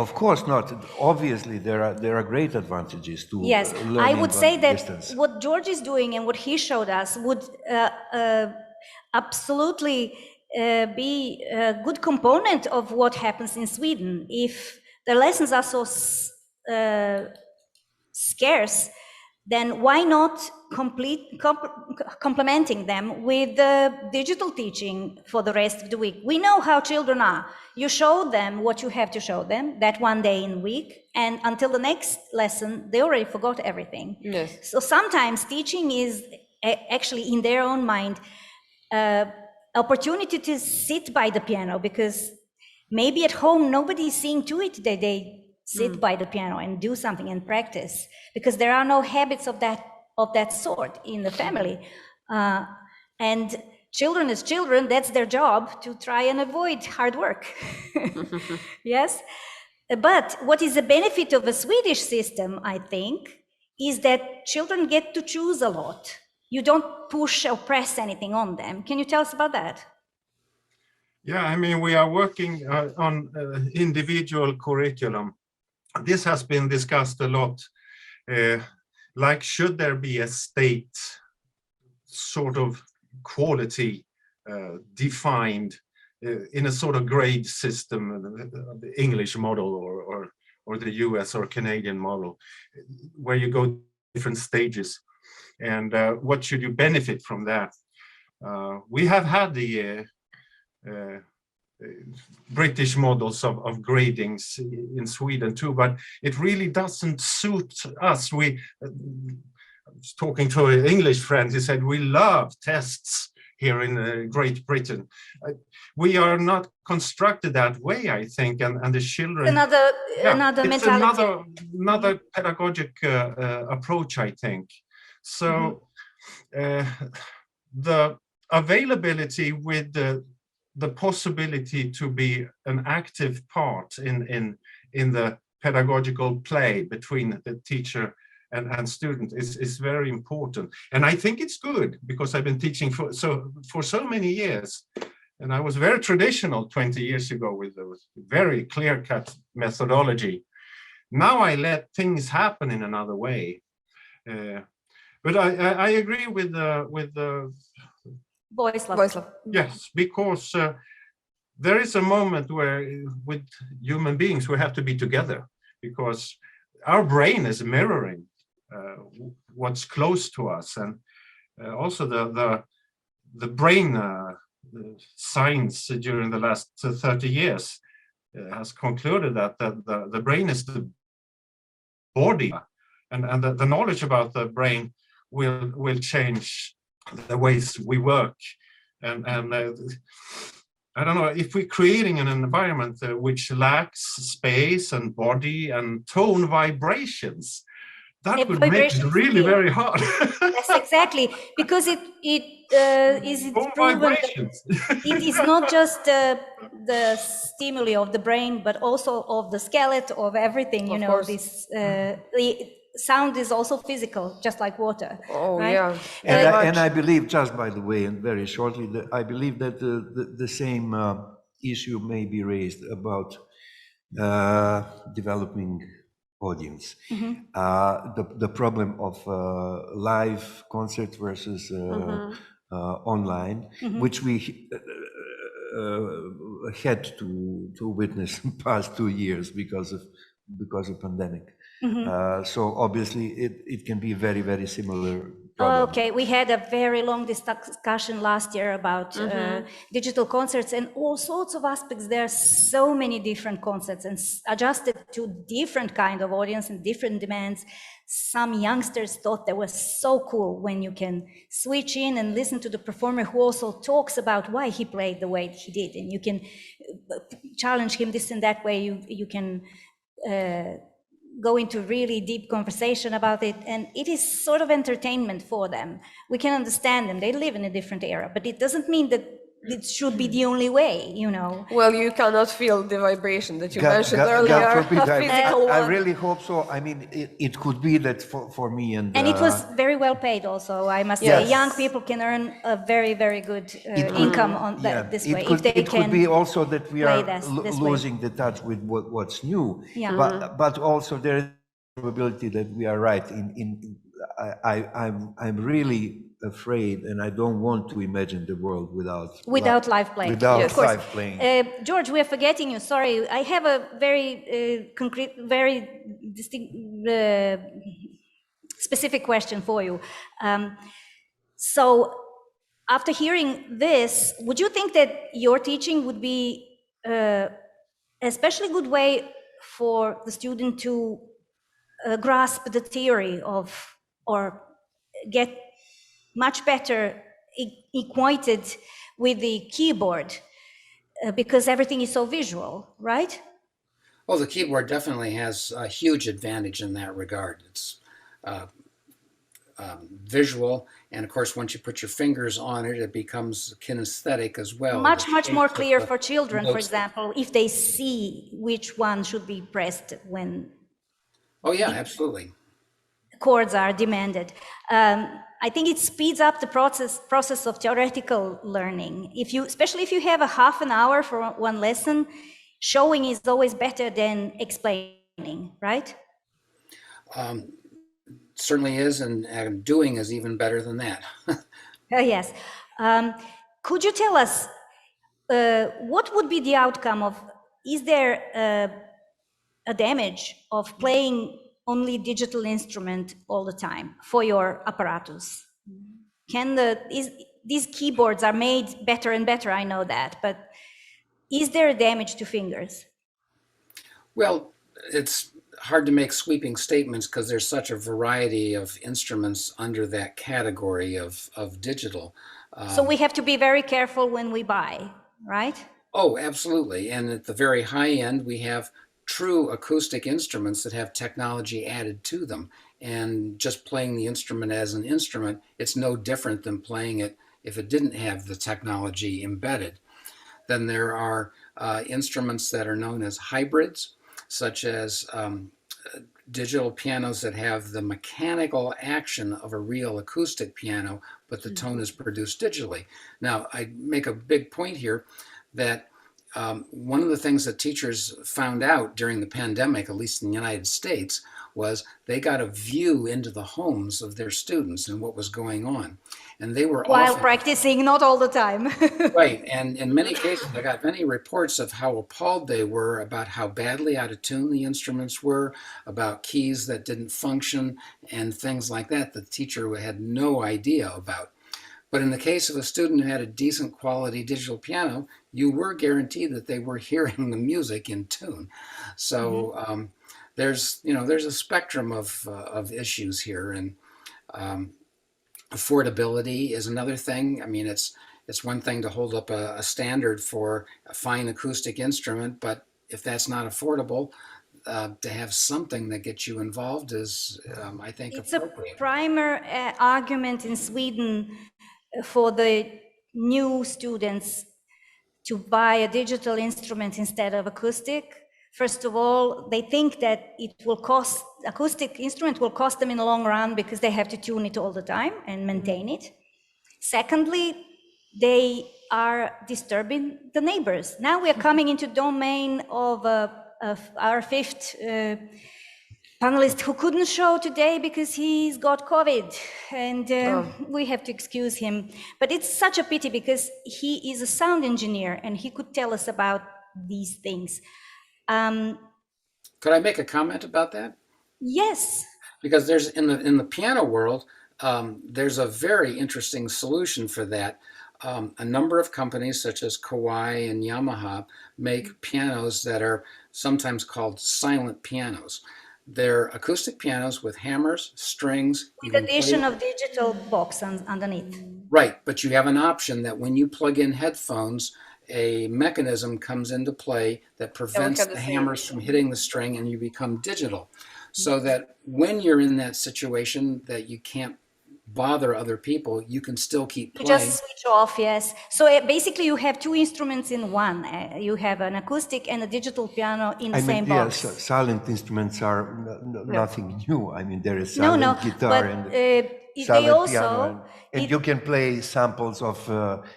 Of course not. Obviously, there are great advantages to learning. I would say that distance. what George is doing and what he showed us would absolutely be a good component of what happens in Sweden. If the lessons are so scarce, then why not complementing them with digital teaching for the rest of the week? We know how children are. You show them what you have to show them that one day in the week, and until the next lesson, they already forgot everything. Yes. So sometimes teaching is actually in their own mind opportunity to sit by the piano, because maybe at home nobody is seeing to it that they sit by the piano and do something and practice, because there are no habits of that sort in the family. And children as children, that's their job, to try and avoid hard work. Yes. But what is the benefit of a Swedish system, I think, is that children get to choose a lot. You don't push or press anything on them. Can you tell us about that? Yeah, I mean, we are working on individual curriculum. This has been discussed a lot. Like, should there be a state sort of quality defined in a sort of grade system, the English model or the US or Canadian model, where you go different stages, and what should you benefit from that? We have had the British models of gradings in Sweden too, but it really doesn't suit us. I was talking to an English friend, he said, we love tests here in Great Britain. We are not constructed that way, I think, and the children... Another mentality. Another pedagogic approach, I think. So the availability with the possibility to be an active part in the pedagogical play between the teacher and student is very important. And I think it's good, because I've been teaching for so many years. And I was very traditional 20 years ago with a very clear-cut methodology. Now I let things happen in another way. But I agree with the Vojislav. Yes, because there is a moment where with human beings we have to be together, because our brain is mirroring what's close to us, and also the brain science during the last 30 years has concluded that the brain is the body, and the knowledge about the brain will change the ways we work, and I don't know, if we're creating an environment which lacks space and body and tone vibrations, that would make it really very hard. Yes, exactly, because it is proven it is not just the stimuli of the brain, but also of the skeleton, of everything. You know, this the sound is also physical, just like water. Oh, right? yeah. And I believe, just by the way, and very shortly, I believe that the same issue may be raised about developing audience. The problem of live concert versus online, which we had to witness in the past 2 years because of pandemic. So obviously it can be very, very similar problem. Okay, we had a very long discussion last year about digital concerts and all sorts of aspects. There are so many different concerts and adjusted to different kind of audience and different demands. Some youngsters thought that was so cool when you can switch in and listen to the performer who also talks about why he played the way he did, and you can challenge him this and that way. You can go into really deep conversation about it, and it is sort of entertainment for them. We can understand them. They live in a different era, but it doesn't mean that it should be the only way, you know. Well, you cannot feel the vibration that you mentioned earlier. God forbid, I one. really hope so. I mean, it could be that for me and it was very well paid also, I must say. Young people can earn a very, very good income on this way. It could be also that we are losing the touch with what's new. But also there is a probability that we are right. I'm really afraid, and I don't want to imagine the world without live playing. Without live playing. George, we are forgetting you. Sorry, I have a very concrete, very distinct, specific question for you. So, after hearing this, would you think that your teaching would be a especially good way for the student to grasp the theory of, or get much better acquainted with the keyboard, because everything is so visual, right? Well, the keyboard definitely has a huge advantage in that regard. It's visual, and of course, once you put your fingers on it, it becomes kinesthetic as well. Much more clear for children, for example, if they see which one should be pressed when. Oh yeah, absolutely. chords are demanded. I think it speeds up the process of theoretical learning. Especially if you have a half an hour for one lesson, showing is always better than explaining, right? Certainly is, and doing is even better than that. Yes. Could you tell us what would be the outcome of, is there a damage of playing only digital instrument all the time for your apparatus? These keyboards are made better and better, I know that, but is there a damage to fingers? Well, it's hard to make sweeping statements because there's such a variety of instruments under that category of digital. So we have to be very careful when we buy, right? Oh, absolutely. And at the very high end, we have true acoustic instruments that have technology added to them. And just playing the instrument as an instrument, it's no different than playing it if it didn't have the technology embedded. Then there are instruments that are known as hybrids, such as digital pianos that have the mechanical action of a real acoustic piano, but the tone is produced digitally. Now, I make a big point here that one of the things that teachers found out during the pandemic, at least in the United States, was they got a view into the homes of their students and what was going on. And they were while practicing, not all the time. Right. And in many cases, I got many reports of how appalled they were about how badly out of tune the instruments were, about keys that didn't function, and things like that the teacher had no idea about. But in the case of a student who had a decent quality digital piano, you were guaranteed that they were hearing the music in tune. So there's a spectrum of issues here, and affordability is another thing. I mean, it's one thing to hold up a standard for a fine acoustic instrument, but if that's not affordable, to have something that gets you involved is, I think, it's appropriate. It's a primer argument in Sweden for the new students to buy a digital instrument instead of acoustic. First of all, they think that acoustic instrument will cost them in the long run because they have to tune it all the time and maintain it. Secondly, they are disturbing the neighbors. Now we are coming into domain of our fifth panelist who couldn't show today because he's got COVID, and we have to excuse him. But it's such a pity because he is a sound engineer and he could tell us about these things. Could I make a comment about that? Yes. Because there's in the piano world, there's a very interesting solution for that. A number of companies such as Kawai and Yamaha make pianos that are sometimes called silent pianos. They're acoustic pianos with hammers, strings. With addition of digital box underneath. Right, but you have an option that when you plug in headphones, a mechanism comes into play that prevents the hammers from hitting the string and you become digital. So that when you're in that situation that you can't bother other people, you can still keep playing. You just switch off, yes. So basically you have two instruments in one. You have an acoustic and a digital piano in the same box. Yes, silent instruments are nothing new. I mean, there is silent guitar and silent piano. And you can play samples of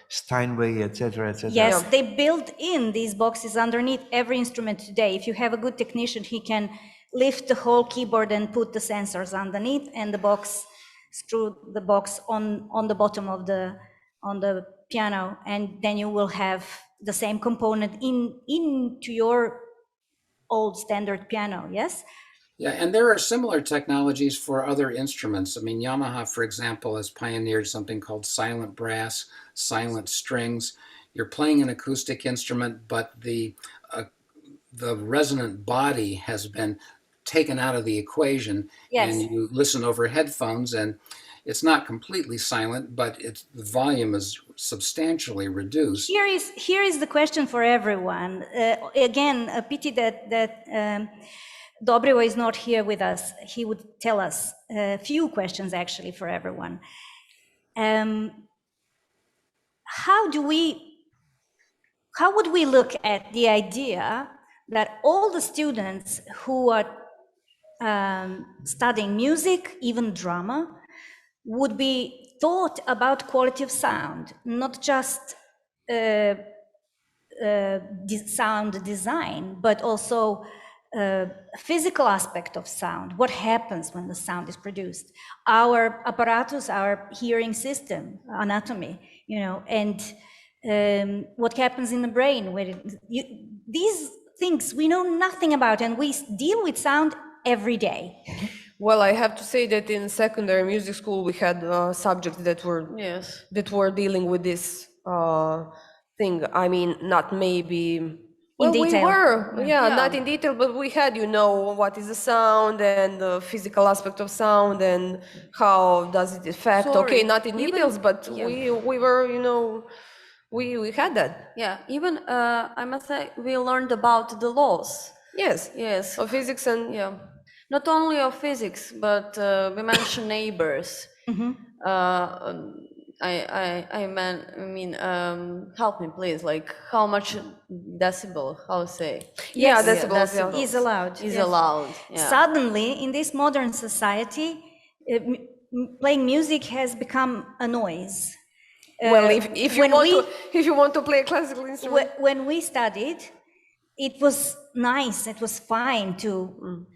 Steinway, etc., etc. Yes, they build in these boxes underneath every instrument today. If you have a good technician, he can lift the whole keyboard and put the sensors underneath, and the box, screw the box on the bottom of the piano, and then you will have the same component into your old standard piano. Yes. Yeah, and there are similar technologies for other instruments. I mean, Yamaha, for example, has pioneered something called silent brass, silent strings. You're playing an acoustic instrument, but the resonant body has been taken out of the equation. Yes. And you listen over headphones, and it's not completely silent, but the volume is substantially reduced. Here is the question for everyone. Again, a pity that Dobrivo is not here with us. He would tell us a few questions actually for everyone. How would we look at the idea that all the students who are studying music, even drama, would be thought about quality of sound, not just sound design, but also physical aspect of sound. What happens when the sound is produced? Our apparatus, our hearing system, anatomy, and what happens in the brain. These things we know nothing about, and we deal with sound every day. Well, I have to say that in secondary music school we had subjects that were dealing with this thing. I mean, not maybe. Well, In detail. we were, not in detail, but we had, what is the sound and the physical aspect of sound and how does it affect. Okay, not in details, but we were, we had that. Yeah, even I must say we learned about the laws. Yes. Of physics and not only of physics, but we mentioned neighbors. Help me please, like how much decibel, how say? Yeah, Yes, decibels is allowed. Is yes. allowed. Yeah. Suddenly, in this modern society, playing music has become a noise. Well, if you want to play a classical instrument. When we studied, it was nice, it was fine to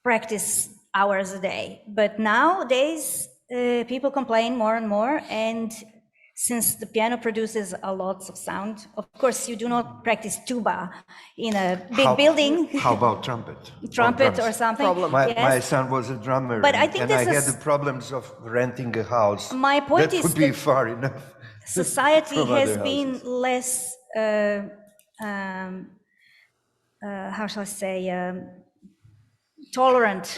practice hours a day. But nowadays, people complain more and more, and since the piano produces a lot of sound, of course, you do not practice tuba in a big building. How about trumpet? Trumpet or something. My son was a drummer, But I think and I had the problems of renting a house. My point that is would be that far enough. Society from has other been houses. less, how shall I say, tolerant.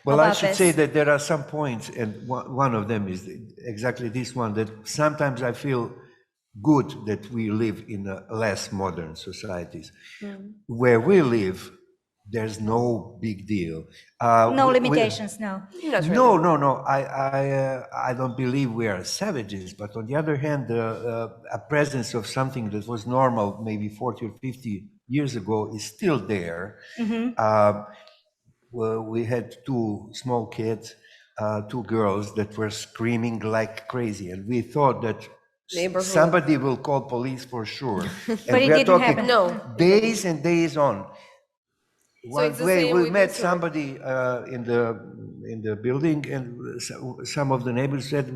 Well, I about should this. say that there are some points, and one of them is exactly this one, that sometimes I feel good that we live in less modern societies. Where we live, there's no big deal. No limitations, no. No. I don't believe we are savages, but on the other hand, a presence of something that was normal maybe 40 or 50 years ago is still there. Well, we had two small kids, two girls that were screaming like crazy, and we thought that somebody will call police for sure. And But it we are didn't talking happen. No. days and days on. One it's the day same we with met this, somebody in the building, and some of the neighbors said,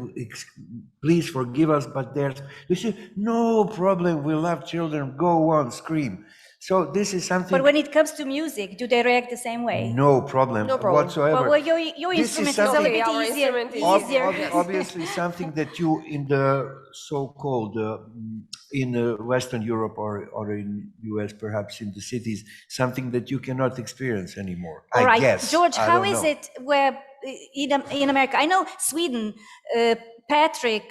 "Please forgive us, but there's." We said, "No problem. We love children. Go on, scream." So this is something. But when it comes to music, do they react the same way? No problem whatsoever. Well, your This is instrument is a something- little bit easier. Obviously, something that you in the so-called in Western Europe or in US, perhaps in the cities, something that you cannot experience anymore. All right, I guess. George, I how don't is know. it where in America? I know Sweden. Patrick,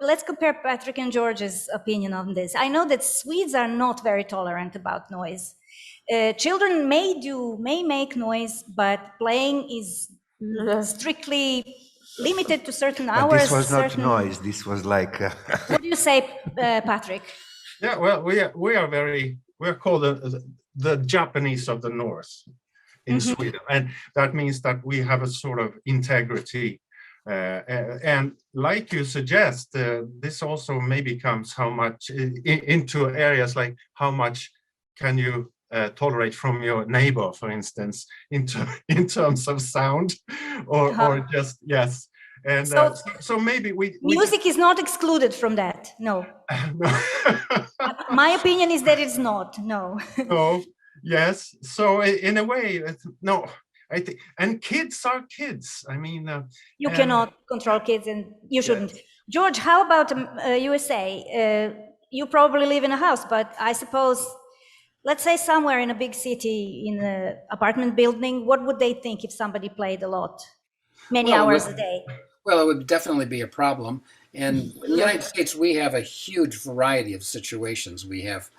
let's compare Patrick and George's opinion on this. I know that Swedes are not very tolerant about noise. Children may make noise, but playing is strictly limited to certain But hours. this was not noise. This was like. What do you say, Patrick? Yeah, well, we're called the Japanese of the North in Sweden, and that means that we have a sort of integrity. And like you suggest, this also maybe comes how much into areas like how much can you tolerate from your neighbor, for instance, in terms of sound, or just yes. And so maybe music is not excluded from that. No. My opinion is that it's not. No. No. Yes. So in a way, no. I think, and kids are kids. I mean, you cannot control kids, and you shouldn't. Yes. George, how about USA? You probably live in a house, but I suppose, let's say somewhere in a big city, in an apartment building, what would they think if somebody played a lot, many hours a day? Well, it would definitely be a problem. And in the United States, we have a huge variety of situations. We have,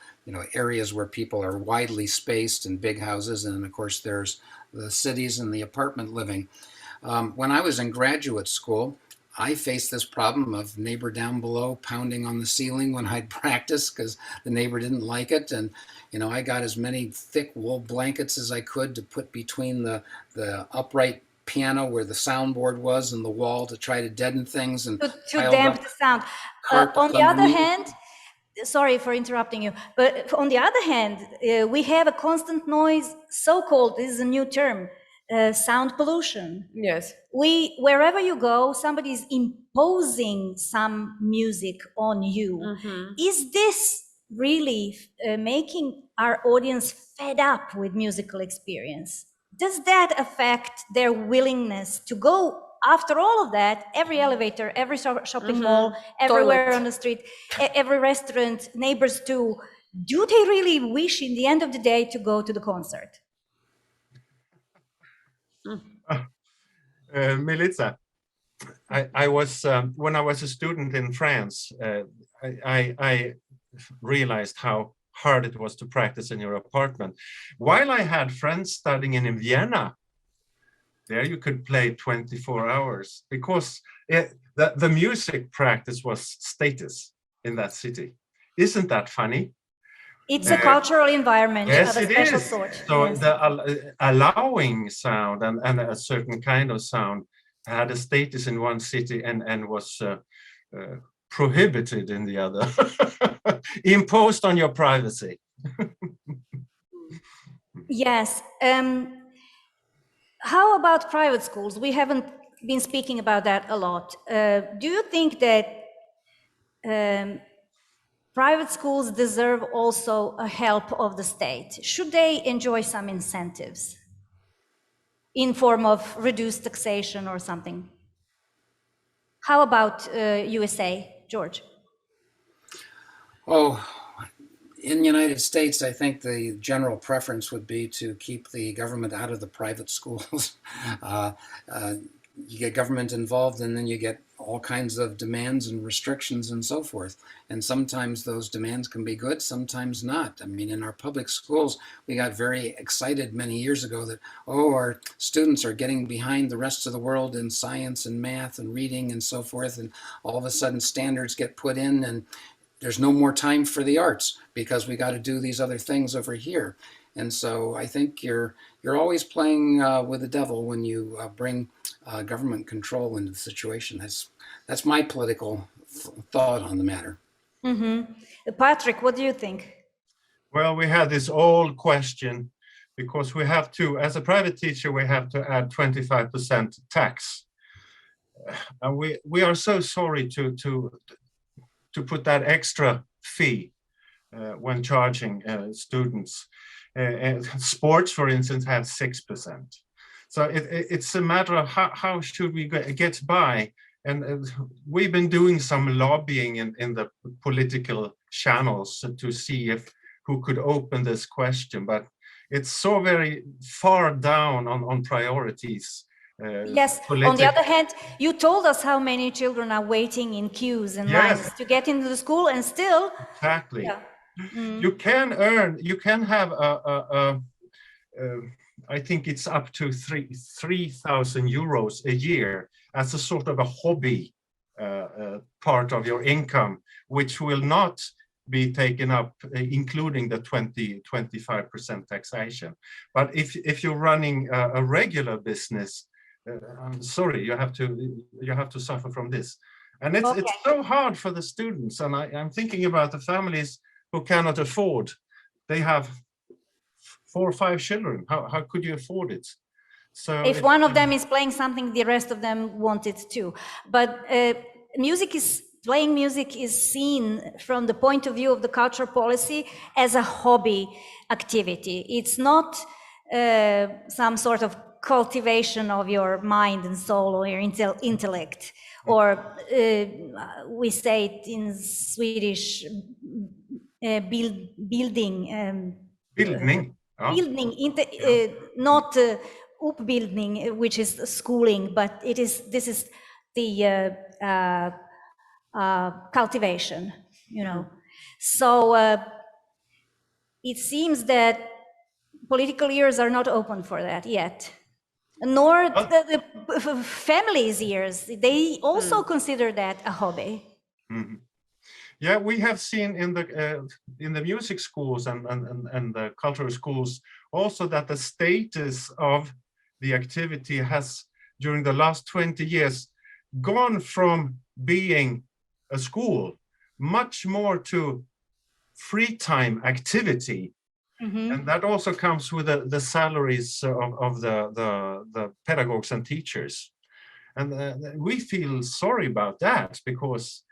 areas where people are widely spaced in big houses, and of course, there's the cities and the apartment living. When I was in graduate school, I faced this problem of neighbor down below pounding on the ceiling when I'd practice because the neighbor didn't like it. And, you know, I got as many thick wool blankets as I could to put between the upright piano where the soundboard was and the wall to try to deaden things and to damp the sound. On the other hand, sorry for interrupting you, but on the other hand, we have a constant noise, so-called, this is a new term, sound pollution. Yes. Wherever you go, somebody is imposing some music on you. Is this really making our audience fed up with musical experience? Does that affect their willingness to go after all of that, every elevator, every shopping mall, everywhere on the street, every restaurant, neighbors too? Do they really wish in the end of the day to go to the concert? Milica, I was when I was a student in France, I realized how hard it was to practice in your apartment. While I had friends studying in Vienna, there you could play 24 hours because the music practice was status in that city. Isn't that funny? It's a cultural environment yes, of a special sort. So yes. the allowing sound and a certain kind of sound had a status in one city and was prohibited in the other, imposed on your privacy. Yes. How about private schools? We haven't been speaking about that a lot. Do you think that private schools deserve also a help of the state? Should they enjoy some incentives in form of reduced taxation or something? How about USA, George? Oh, in the United States, I think the general preference would be to keep the government out of the private schools. You get government involved and then you get all kinds of demands and restrictions and so forth. And sometimes those demands can be good, sometimes not. I mean, in our public schools, we got very excited many years ago that, oh, our students are getting behind the rest of the world in science and math and reading and so forth. And all of a sudden standards get put in and there's no more time for the arts because we got to do these other things over here. And so I think you're always playing with the devil when you bring government control into the situation. That's my political thought on the matter. Patrick, what do you think? Well, we had this old question because we have to, as a private teacher, we have to add 25% tax. And we are so sorry to put that extra fee when charging students. Sports, for instance, have 6%. So it's a matter of how should we get by? And we've been doing some lobbying in the political channels to see who could open this question, but it's so very far down on priorities. Yes, on the other hand, you told us how many children are waiting in queues and lines to get into the school, and still... Exactly. Yeah. You can have I think it's up to 3,000 euros a year as a sort of a hobby part of your income, which will not be taken up, including the 25% taxation. But if you're running a regular business, I'm sorry, you have to suffer from this. And it's so hard for the students. And I'm thinking about the families who cannot afford. They have 4 or 5 children. How could you afford it? So if one of them is playing something, the rest of them want it too. But playing music is seen from the point of view of the cultural policy as a hobby activity. It's not some sort of cultivation of your mind and soul or your intellect, or we say it in Swedish, building. Not uppbildning, which is schooling, but this is the cultivation, you know. So it seems that political ears are not open for that yet. nor Oh. the family's ears. They also consider that a hobby. Mhm. Yeah, we have seen in the music schools and the cultural schools also that the status of the activity has, during the last 20 years, gone from being a school much more to free time activity. And that also comes with the salaries of the pedagogues and teachers. And we feel sorry about that, because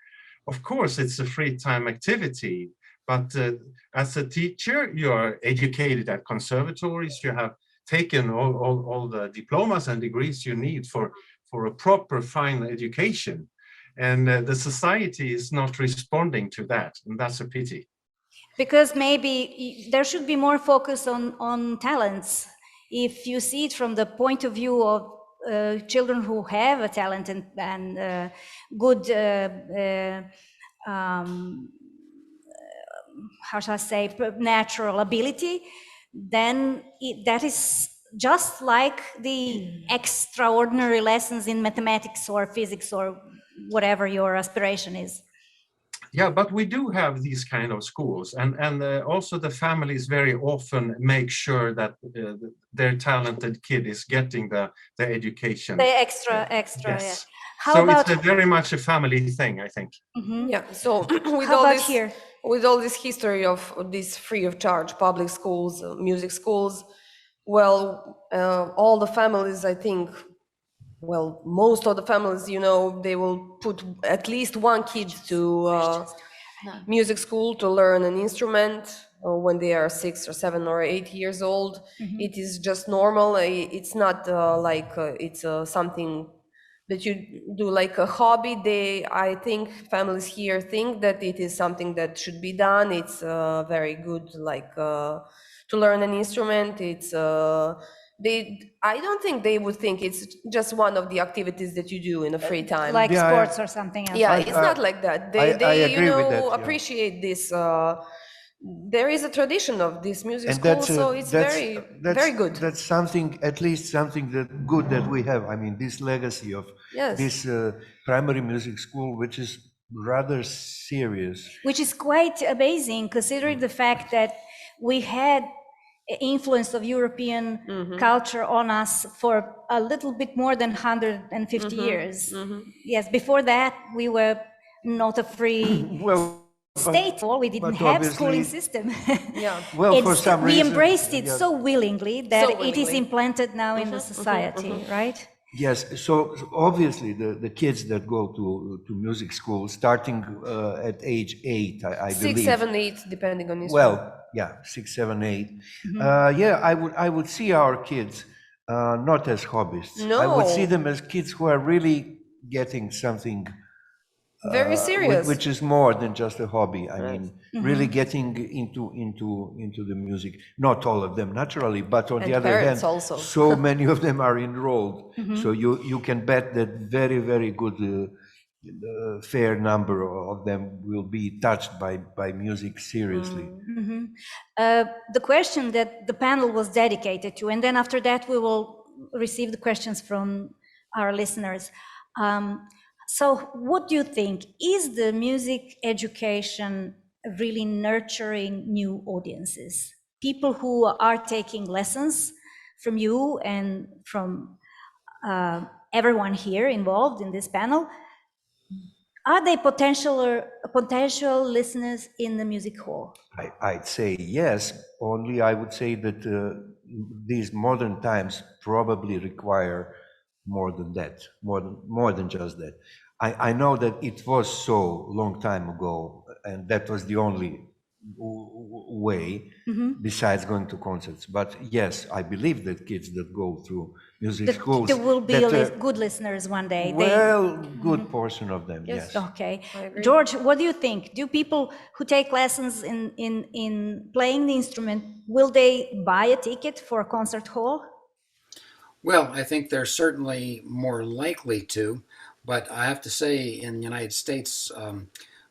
of course it's a free time activity, but as a teacher, you are educated at conservatories, you have taken all the diplomas and degrees you need for a proper fine education. And the society is not responding to that, and that's a pity. Because maybe there should be more focus on talents. If you see it from the point of view of children who have a talent and good, how shall I say, natural ability, then that is just like the extraordinary lessons in mathematics or physics or whatever your aspiration is. Yeah, but we do have these kind of schools, and also the families very often make sure that their talented kid is getting the education. The extra, Yes. yeah. So it's very much a family thing, I think. Yeah, so with How all about this, here? with all this history of these free of charge public schools, music schools, well, all the families, I think, well, most of the families, you know, they will put at least one kid to music school to learn an instrument when they are 6 or 7 or 8 years old. It is just normal. It's not like it's something that you do like a hobby. I think families here think that it is something that should be done. It's very good, like to learn an instrument. It's I don't think they would think it's just one of the activities that you do in a free time. Like Yeah, sports or something else. Yeah, it's not like that. They I you agree know, with that, yeah. appreciate this. There is a tradition of this music And school, that's so it's very good. That's something, at least something that good that we have. I mean, this legacy of Yes. this primary music school, which is rather serious. Which is quite amazing, considering the fact that we had influence of European culture on us for a little bit more than 150 years. Yes, before that, we were not a free Well, state. We didn't have schooling obviously- system. Yeah. Well, for some we reason, embraced it yeah. so willingly that So it is willingly. implanted now in the society, right? Yes, so obviously the kids that go to music school, starting at age 8, I 6, believe. 7, 8, depending on instrument. Well, yeah, 6, 7, 8. Yeah, I would see our kids not as hobbyists. I would see No. them as kids who are really getting something Very serious. which is more than just a hobby. I mean, really getting into the music. Not all of them, naturally, but on the And other parents hand, also. so many of them are enrolled. So you can bet that very, very good fair number of them will be touched by music seriously. The question that the panel was dedicated to, and then after that we will receive the questions from our listeners. So what do you think? Is the music education really nurturing new audiences? People who are taking lessons from you and from everyone here involved in this panel, are they potential listeners in the music hall? I'd say yes, only I would say that these modern times probably require more than that, more than just that. I know that it was so long time ago, and that was the only way besides going to concerts. But yes, I believe that kids that go through music schools, There will be that, good listeners one day. well, good portion of them, yes. Okay. I agree. George, what do you think? Do people who take lessons in playing the instrument, will they buy a ticket for a concert hall? Well, I think they're certainly more likely to, but I have to say in the United States,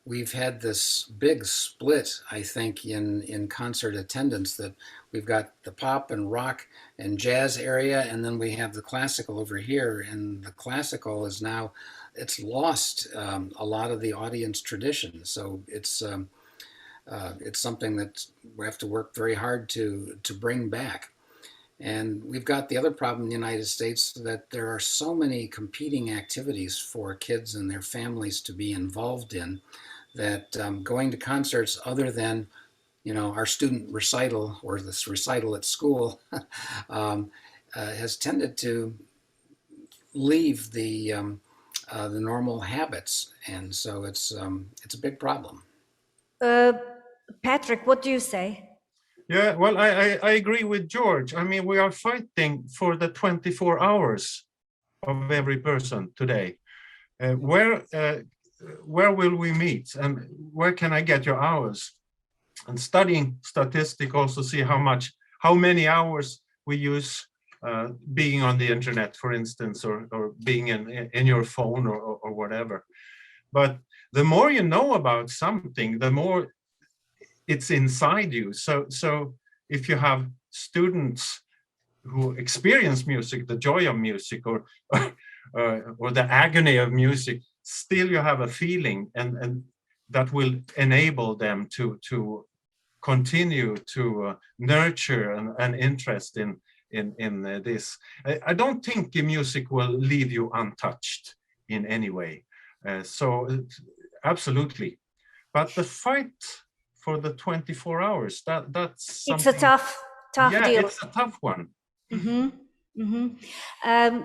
we've had this big split, I think, in concert attendance, that we've got the pop and rock and jazz area, and then we have the classical over here. And the classical is now, it's lost a lot of the audience tradition. So it's something that we have to work very hard to bring back. And we've got the other problem in the United States, that there are so many competing activities for kids and their families to be involved in, that going to concerts other than, our student recital or this recital at school has tended to leave the normal habits. And so it's a big problem. Patrick, what do you say? Yeah, well, I agree with George. I mean, we are fighting for the 24 hours of every person today. Where will we meet, and where can I get your hours? And studying statistics also see how many hours we use being on the internet, for instance, or being in your phone or whatever. But the more you know about something, the more it's inside you. So if you have students who experience music, the joy of music, or the agony of music, still you have a feeling, and that will enable them to continue to nurture an interest in this. I don't think music will leave you untouched in any way. So absolutely, but the fight for the 24 hours, that's something. It's a tough yeah, deal. it's a tough one. Mm-hmm. Mm-hmm.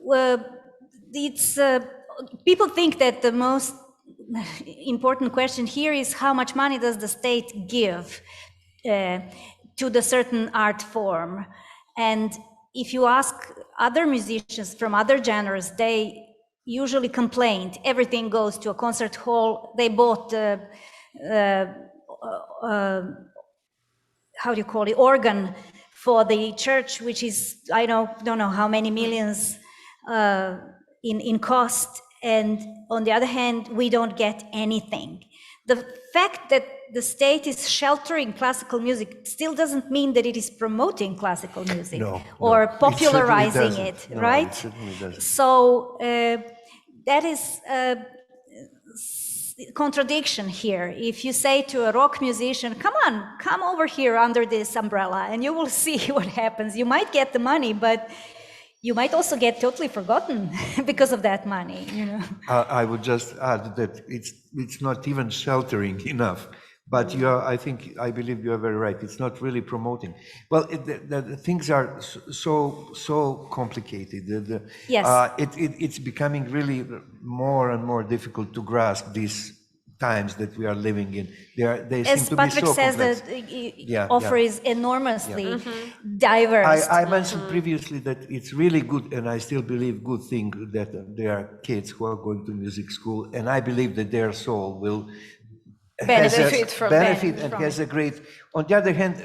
Well, it's people think that the most important question here is how much money does the state give to the certain art form. And if you ask other musicians from other genres, they usually complained everything goes to a concert hall. They bought how do you call it, organ for the church, which is, I don't know how many millions in cost. And on the other hand, we don't get anything. The fact that the state is sheltering classical music still doesn't mean that it is promoting classical music or popularizing it, right? It certainly doesn't. So that is contradiction here. If you say to a rock musician, come over here under this umbrella, and you will see what happens. You might get the money, but you might also get totally forgotten because of that money. I would just add that it's not even sheltering enough. But I believe you are very right. It's not really promoting. Well, the things are so complicated. Yes. It's becoming really more and more difficult to grasp these times that we are living in. They seem As to Patrick be so says, complex. the offer is enormously diverse. I mentioned previously that it's really good, and I still believe good thing that there are kids who are going to music school, and I believe that their soul will benefit and has a great. On the other hand,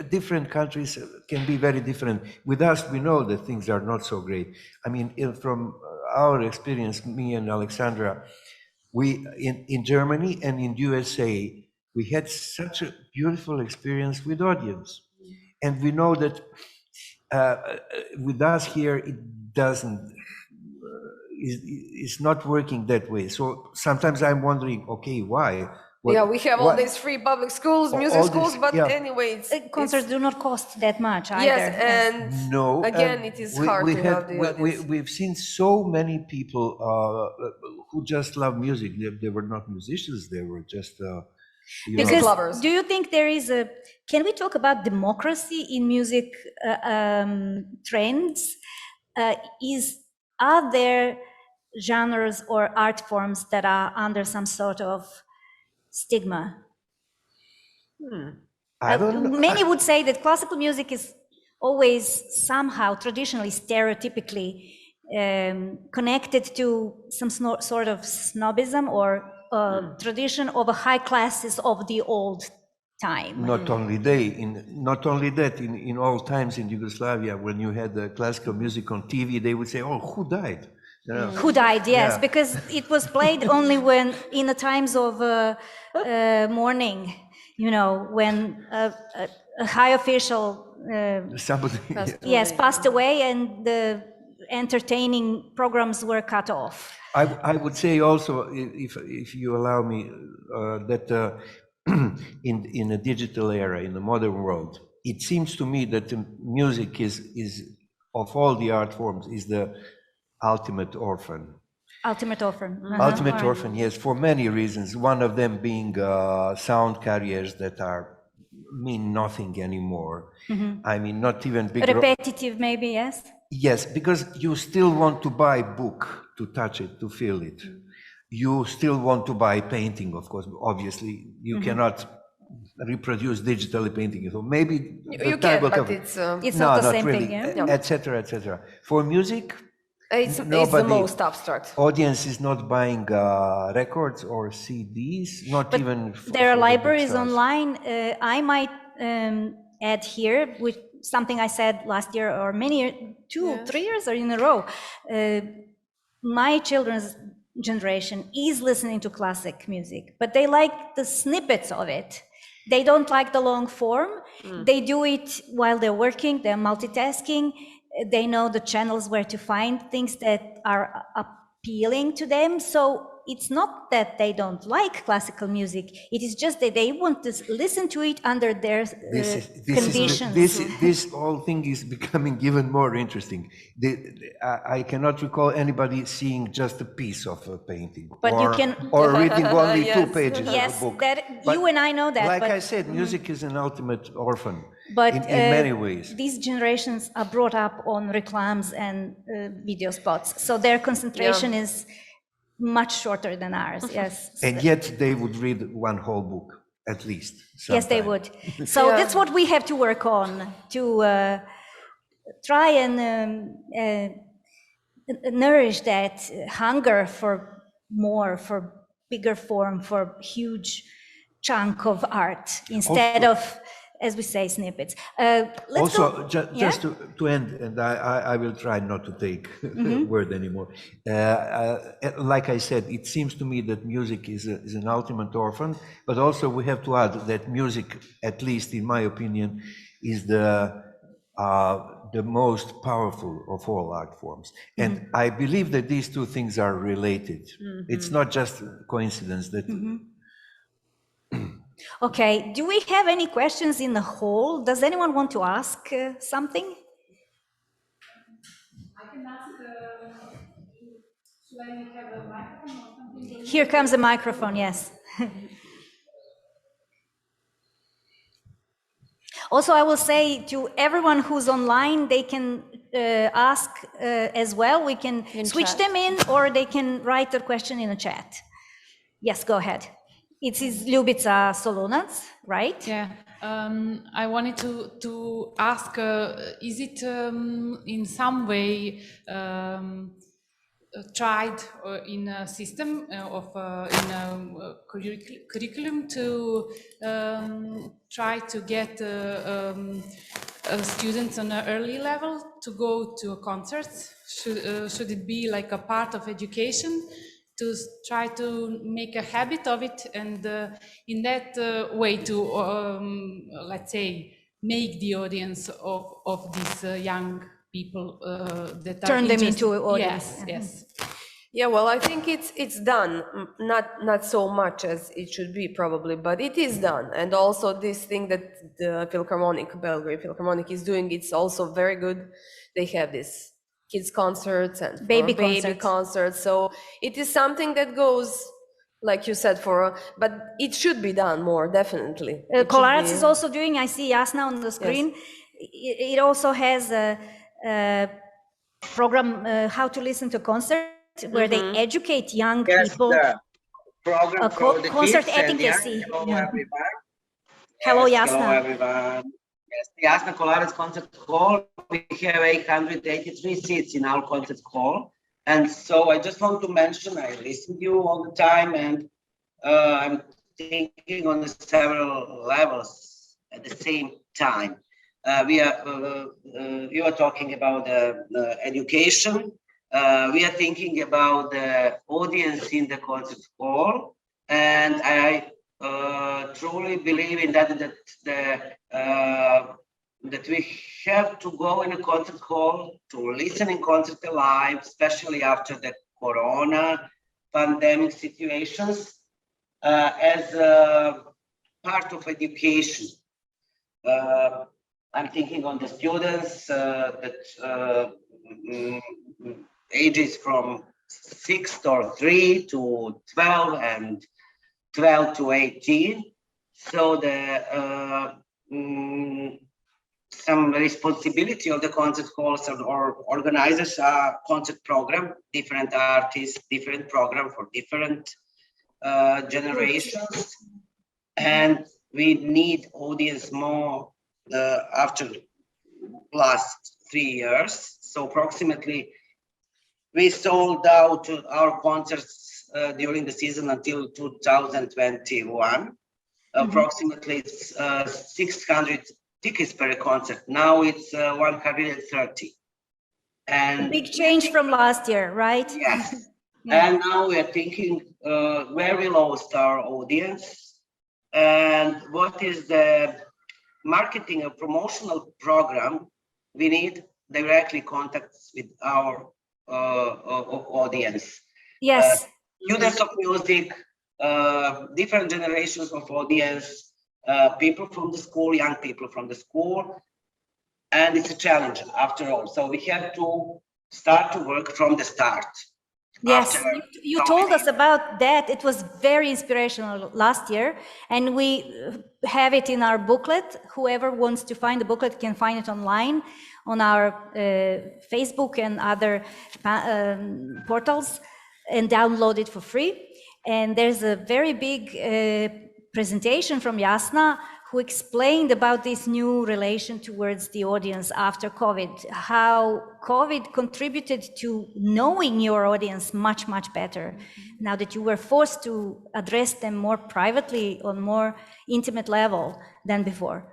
different countries can be very different. With us, we know that things are not so great. I mean, from our experience, me and Alexandra, we in Germany and in USA, we had such a beautiful experience with audience, and we know that with us here it doesn't. It's not working that way. So sometimes I'm wondering, okay, why? We have all these free public schools, music schools, but anyway, concerts do not cost that much either. Yes, and no, again, it is hard to have the audience. We've seen so many people who just love music. They were not musicians; they were just because lovers. Do you think there is a? Can we talk about democracy in music trends? Are there genres or art forms that are under some sort of stigma? I don't know. Many would say that classical music is always somehow traditionally, stereotypically connected to some sort of snobism or tradition of the high classes of the old time. Not only that, in all times in Yugoslavia, when you had the classical music on TV, they would say, "Oh, who died?" Yeah. Who died? Yes, Yeah. because it was played only when in the times of mourning, you know, when a high official Somebody. yes passed away and the entertaining programs were cut off. I would say also, if you allow me, that in a digital era, in the modern world, it seems to me that the music is of all the art forms is the ultimate orphan. Ultimate orphan. Ultimate orphan, yes, for many reasons. One of them being sound carriers that mean nothing anymore. I mean, not even big. Repetitive, maybe, yes. Yes, because you still want to buy book to touch it, to feel it. You still want to buy painting, of course. Obviously, you cannot reproduce digitally painting. So maybe You can, but it's not the same really, thing, yeah? etc., etc. For music, it's the most abstract. Audience is not buying records or CDs, not But even. There are for the big libraries stars. online. I might add here, with something I said last year or three years or in a row. My children's generation is listening to classic music, but they like the snippets of it. They don't like the long form. They do it while they're working, they're multitasking. They know the channels where to find things that are appealing to them. So it's not that they don't like classical music. It is just that they want to listen to it under their conditions. This whole thing is becoming even more interesting. I cannot recall anybody seeing just a piece of a painting, But or, you can, or reading only Yes. 2 pages yes, of a book. that But you and I know that. Like but, I said, music is an ultimate orphan but in many ways. These generations are brought up on reclams and video spots, so their concentration is much shorter than ours. Yes. And yet they would read one whole book, at least. Yes, they sometime. would. So that's what we have to work on, to try and nourish that hunger for more, for bigger form, for huge chunk of art, instead of, as we say, snippets. Also, just to end, and I will try not to take word anymore. Like I said, it seems to me that music is an ultimate orphan, but also we have to add that music, at least in my opinion, is the most powerful of all art forms. And I believe that these two things are related. It's not just coincidence that. Okay, do we have any questions in the hall? Does anyone want to ask something? I can ask, should I have a microphone or something? Here comes a microphone, yes. Also, I will say to everyone who's online, they can ask as well. We can switch chat. them in, or they can write their question in the chat. Yes, go ahead. It is Ljubica Solunac, right? Yeah, I wanted to ask, is it in some way tried in a system of in a curriculum to try to get students on an early level to go to concerts? Should it be like a part of education to try to make a habit of it, and in that way to let's say make the audience of these young people that Turn are them into audience. Yes, yes. Yeah, well, I think it's done, not so much as it should be probably, but it is done. And also this thing that the Belgrade Philharmonic is doing, it's also very good. They have this kids concerts and Baby concerts. So it is something that goes, like you said, but it should be done more, definitely. Kolarac is also doing, I see Jasna on the screen. Yes. It also has a program, How to Listen to Concert, where they educate young people. The program for the concert kids and etiquette. Hello, everyone. Hello, Yes, Jasna. hello, everyone. Yes, the Jasna Kolarac Concert Hall. We have 883 seats in our concert hall. And so I just want to mention, I listen to you all the time, and I'm thinking on several levels at the same time. You are talking about education. we are thinking about the audience in the concert hall, and I truly believe in that that we have to go in a concert hall to listen in concert live, especially after the Corona pandemic situations, as a part of education. I'm thinking on the students ages from 6 or 3 to 12 and 12 to 18. So some responsibility of the concert halls or organizers are concert program, different artists, different program for different generations. And we need audience more after last 3 years. So approximately we sold out our concerts during the season until 2021. Approximately 600 tickets per concert. Now it's 130. And big change from last year, right? Yes. Yeah. And now we are thinking where we lost our audience and what is the marketing and promotional program we need directly contacts with our audience. Yes. Students of music, different generations of audience, people from the school, young people from the school, and it's a challenge after all. So we have to start to work from the start. Yes, you told us about that. It was very inspirational last year, and we have it in our booklet. Whoever wants to find the booklet can find it online on our Facebook and other portals and download it for free. And there's a very big presentation from Jasna, who explained about this new relation towards the audience after COVID, how COVID contributed to knowing your audience much, much better, now that you were forced to address them more privately on more intimate level than before.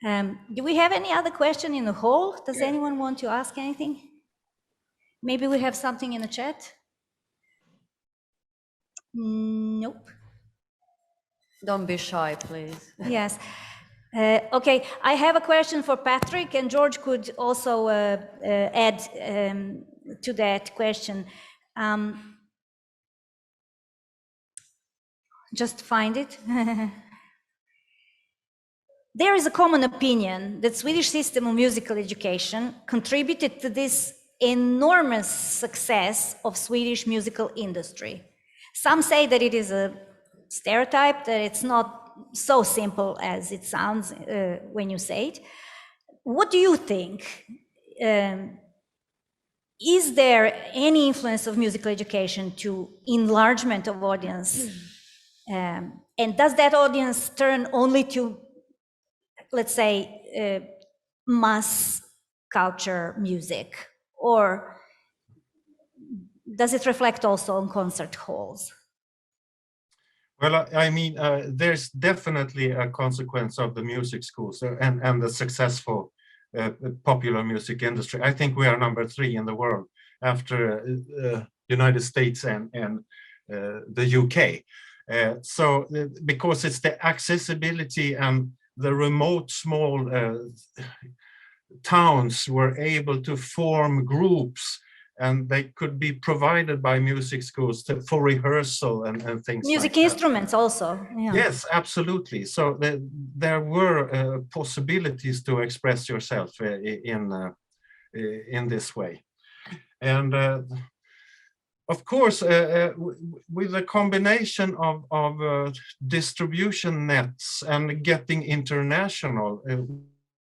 Do we have any other question in the hall? Does anyone want to ask anything? Maybe we have something in the chat? Nope. Don't be shy, please. Yes. Okay, I have a question for Patrick, and George could also add to that question. Just find it. There is a common opinion that Swedish system of musical education contributed to this enormous success of Swedish musical industry. Some say that it is a stereotype, that it's not so simple as it sounds when you say it. What do you think? Is there any influence of musical education to enlargement of audience? And does that audience turn only to, let's say, mass culture music? Or does it reflect also on concert halls? Well, I mean, there's definitely a consequence of the music schools and the successful popular music industry. I think we are number 3 in the world after United States and the UK. So because it's the accessibility and the remote small towns were able to form groups, and they could be provided by music schools for rehearsal and things music like instruments that. Also. Yeah. Yes, absolutely. So there were possibilities to express yourself in this way. And of course, with a combination of distribution nets and getting international,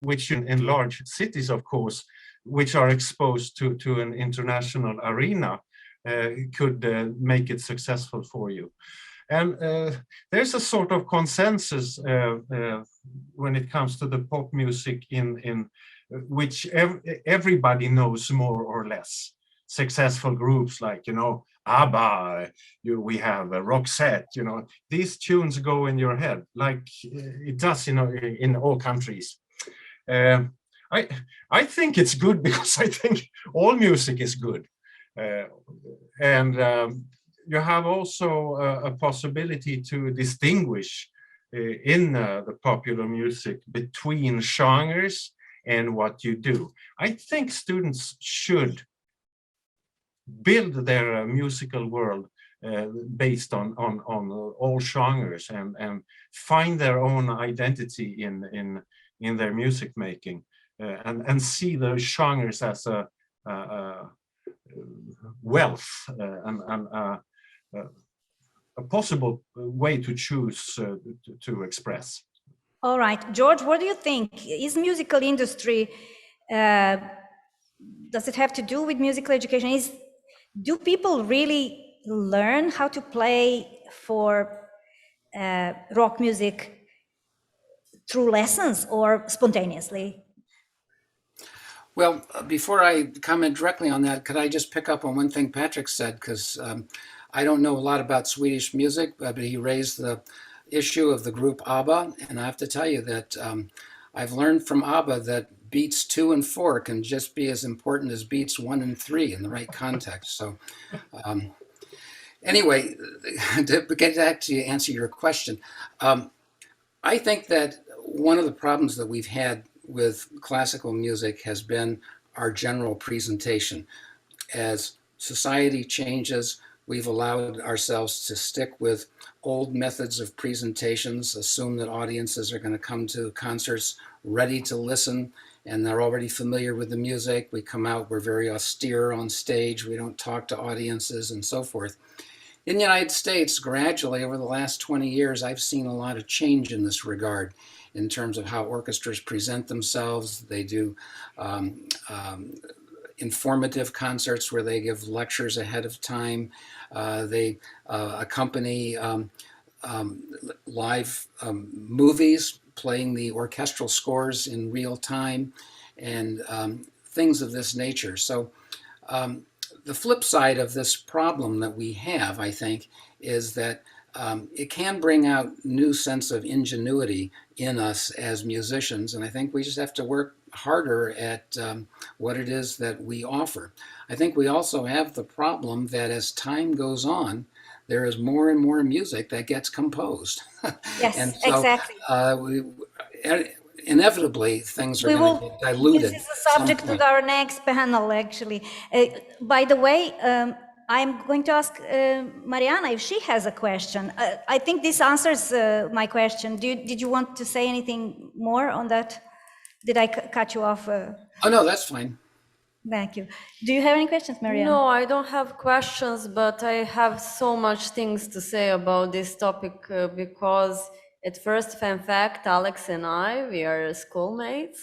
which in large cities, of course, which are exposed to an international arena, could make it successful for you. And there's a sort of consensus when it comes to the pop music in which everybody knows more or less. Successful groups like, you know, ABBA, we have Roxette, you know, these tunes go in your head like it does, you know, in all countries. I think it's good because I think all music is good. And you have also a possibility to distinguish in the popular music between genres and what you do. I think students should build their musical world based on all genres and find their own identity in their music making, and see the genres as a wealth and a possible way to choose to express. All right, George, what do you think? Is musical industry, does it have to do with musical education? Do people really learn how to play for rock music through lessons or spontaneously? Well, before I comment directly on that, could I just pick up on one thing Patrick said? Because I don't know a lot about Swedish music, but he raised the issue of the group ABBA. And I have to tell you that I've learned from ABBA that beats 2 and 4 can just be as important as beats 1 and 3 in the right context. So anyway, to get back to answer your question, I think that one of the problems that we've had with classical music has been our general presentation. As society changes, we've allowed ourselves to stick with old methods of presentations, assume that audiences are going to come to concerts ready to listen and they're already familiar with the music. We come out, we're very austere on stage, we don't talk to audiences and so forth. In the United States, gradually over the last 20 years, I've seen a lot of change in this regard in terms of how orchestras present themselves. They do informative concerts where they give lectures ahead of time. They accompany live movies, playing the orchestral scores in real time, and things of this nature. So the flip side of this problem that we have, I think, is that it can bring out new sense of ingenuity in us as musicians, and I think we just have to work harder at what it is that we offer. I think we also have the problem that as time goes on, there is more and more music that gets composed. Yes, and so, exactly. Inevitably, things are going to get diluted. This is the subject of our next panel, actually. By the way, I'm going to ask Mariana if she has a question. I think this answers my question. Did you want to say anything more on that? Did I cut you off? Oh, no, that's fine. Thank you. Do you have any questions, Mariana? No, I don't have questions, but I have so much things to say about this topic because at first, fun fact, Alex and I, we are schoolmates.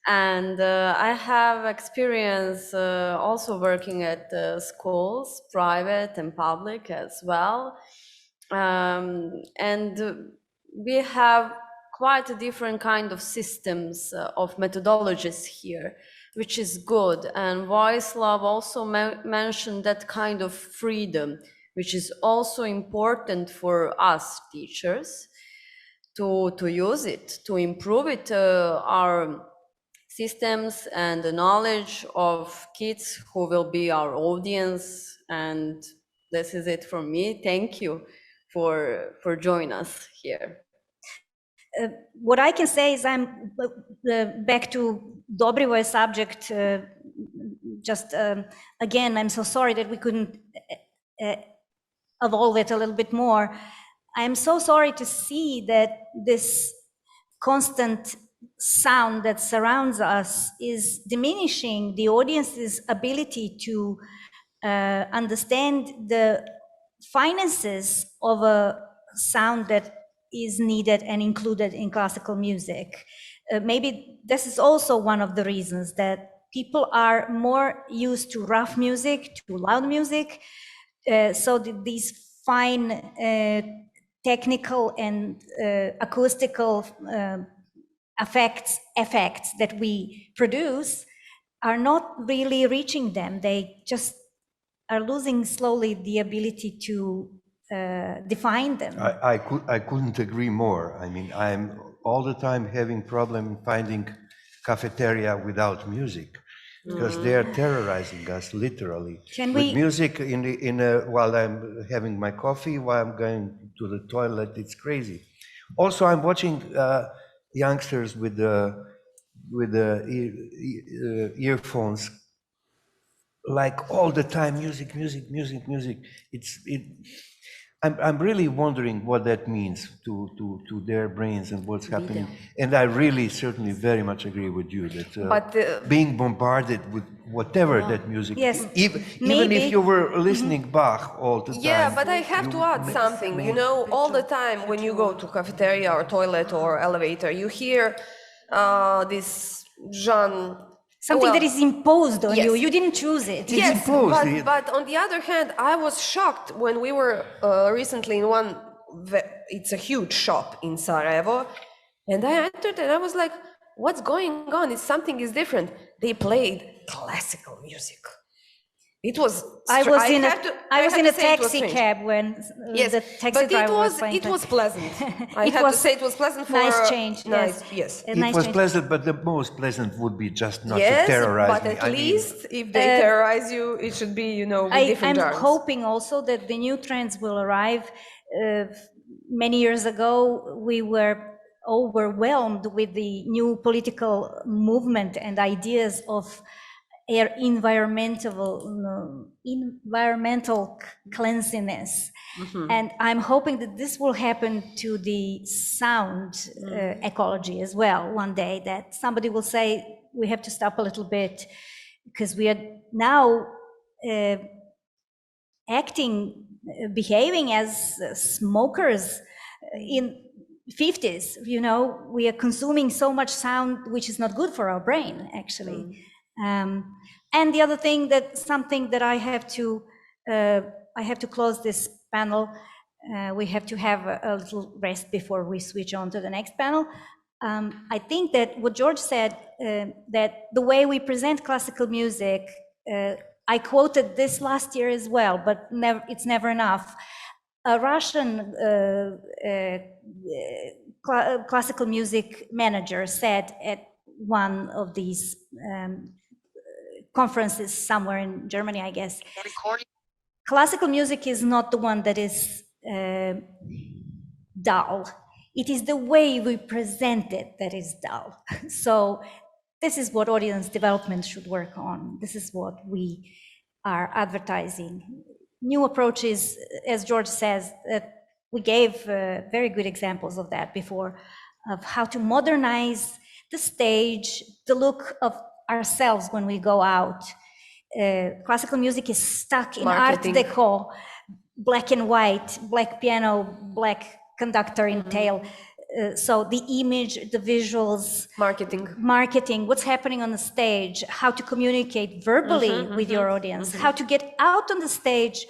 And I have experience also working at schools, private and public as well. And we have quite a different kind of systems of methodologies here, which is good. And Vojislav also mentioned that kind of freedom, which is also important for us teachers to use it, to improve it, our systems and the knowledge of kids who will be our audience. And this is it from me. Thank you for joining us here. What I can say is I'm back to Dobrivoy's subject. Again, I'm so sorry that we couldn't evolve it a little bit more. I'm so sorry to see that this constant sound that surrounds us is diminishing the audience's ability to understand the finances of a sound that is needed and included in classical music. Maybe this is also one of the reasons that people are more used to rough music, to loud music, so these fine technical and acoustical effects that we produce are not really reaching them. They just are losing slowly the ability to define them. I couldn't agree more. I mean, I'm all the time having problem finding cafeteria without music. because they are terrorizing us literally. Can with we- music while I'm having my coffee, while I'm going to the toilet? It's crazy. Also, I'm watching youngsters with the earphones, like all the time, music. I'm really wondering what that means to their brains and what's happening. And I really, certainly, very much agree with you that being bombarded with whatever that music, Yes, even maybe. if you were listening Bach all the time. Yeah, but I have to add something. You know, all the time when you go to cafeteria or toilet or elevator, you hear this genre. Something that is imposed on you. Yes. You didn't choose it. Yes, imposed. but on the other hand, I was shocked when we were recently in one, it's a huge shop in Sarajevo, and I entered and I was like, what's going on? Something is different. They played classical music. It was. I was in a say it was taxi strange. cab when Yes, the taxi but driver was playing. it was pleasant. I It had was to say it was pleasant for nice change. Nice, Yes, yes. A nice It was change. pleasant, but the most pleasant would be just not to Yes, terrorize but me. at I mean, least if they terrorize you, it should be, you know, with I'm different genres. hoping also that the new trends will arrive. Many years ago, we were overwhelmed with the new political movement and ideas of environmental cleanliness. And I'm hoping that this will happen to the sound ecology as well one day, that somebody will say, we have to stop a little bit because we are now behaving as smokers in 50s. You know, we are consuming so much sound, which is not good for our brain, actually. And the other thing something that I have to close this panel. We have to have a little rest before we switch on to the next panel. I think that what George said, that the way we present classical music, I quoted this last year as well, but it's never enough. A Russian classical music manager said at one of these conferences somewhere in Germany, I guess, classical music is not the one that is dull. It is the way we present it that is dull. So this is what audience development should work on. This is what we are advertising. New approaches, as George says, we gave very good examples of that before, of how to modernize the stage, the look of ourselves when we go out. Classical music is stuck in Marketing. Art Deco, black and white, black piano, black conductor in tail. So the image, the visuals, marketing, what's happening on the stage, how to communicate verbally with your audience, how to get out on the stage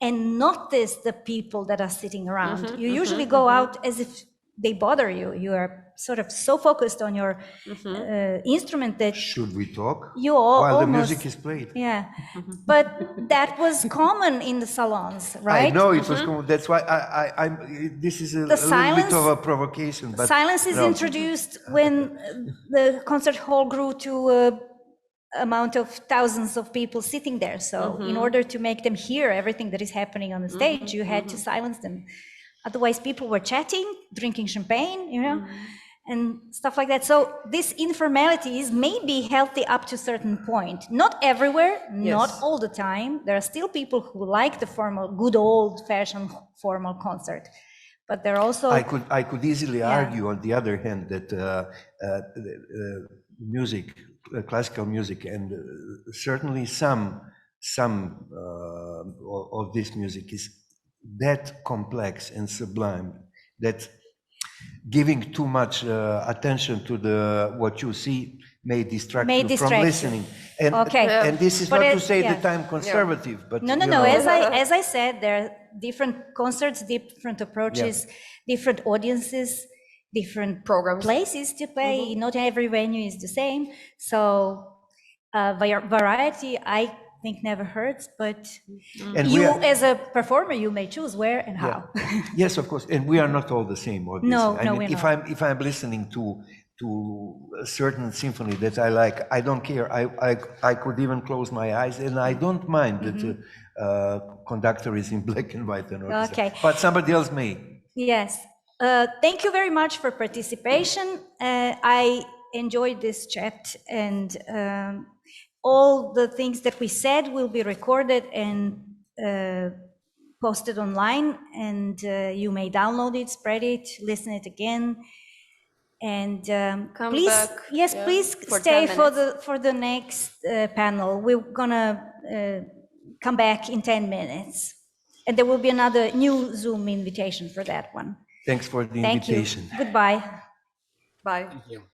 and notice the people that are sitting around. You usually go out as if they bother you. You are sort of so focused on your instrument that... Should we talk? You all while almost, the music is played. Yeah, but that was common in the salons, right? I know it was common. That's why this is a little bit of a provocation. But silence is introduced when the concert hall grew to an amount of thousands of people sitting there. So in order to make them hear everything that is happening on the stage, you had to silence them. Otherwise, people were chatting, drinking champagne, you know, and stuff like that. So this informality is maybe healthy up to a certain point. Not everywhere, not all the time. There are still people who like the formal, good old-fashioned formal concert. But there are also... I could easily argue, on the other hand, that music, classical music, and certainly some of this music is that complex and sublime that giving too much attention to what you see may distract you from listening. And, and this is not to say that I'm conservative, but no. As I said, there are different concerts, different approaches, different audiences, different programs, places to play. Not every venue is the same. So variety, I think, never hurts, but you as a performer, you may choose where and how. Yes, of course, and we are not all the same, obviously. No, I mean, we're if not. I'm listening to to a certain symphony that I like, I don't care. I could even close my eyes, and I don't mind that the conductor is in black and white and orchestra. Okay. But somebody else may. Yes. Thank you very much for participation. I enjoyed this chat, and all the things that we said will be recorded and posted online, and you may download it, spread it, listen it again. And Come please, back, yes, yeah, please for stay 10 for the next panel. We're gonna come back in 10 minutes, and there will be another new Zoom invitation for that one. Thanks for the Thank you. invitation. Goodbye. Bye. Thank you.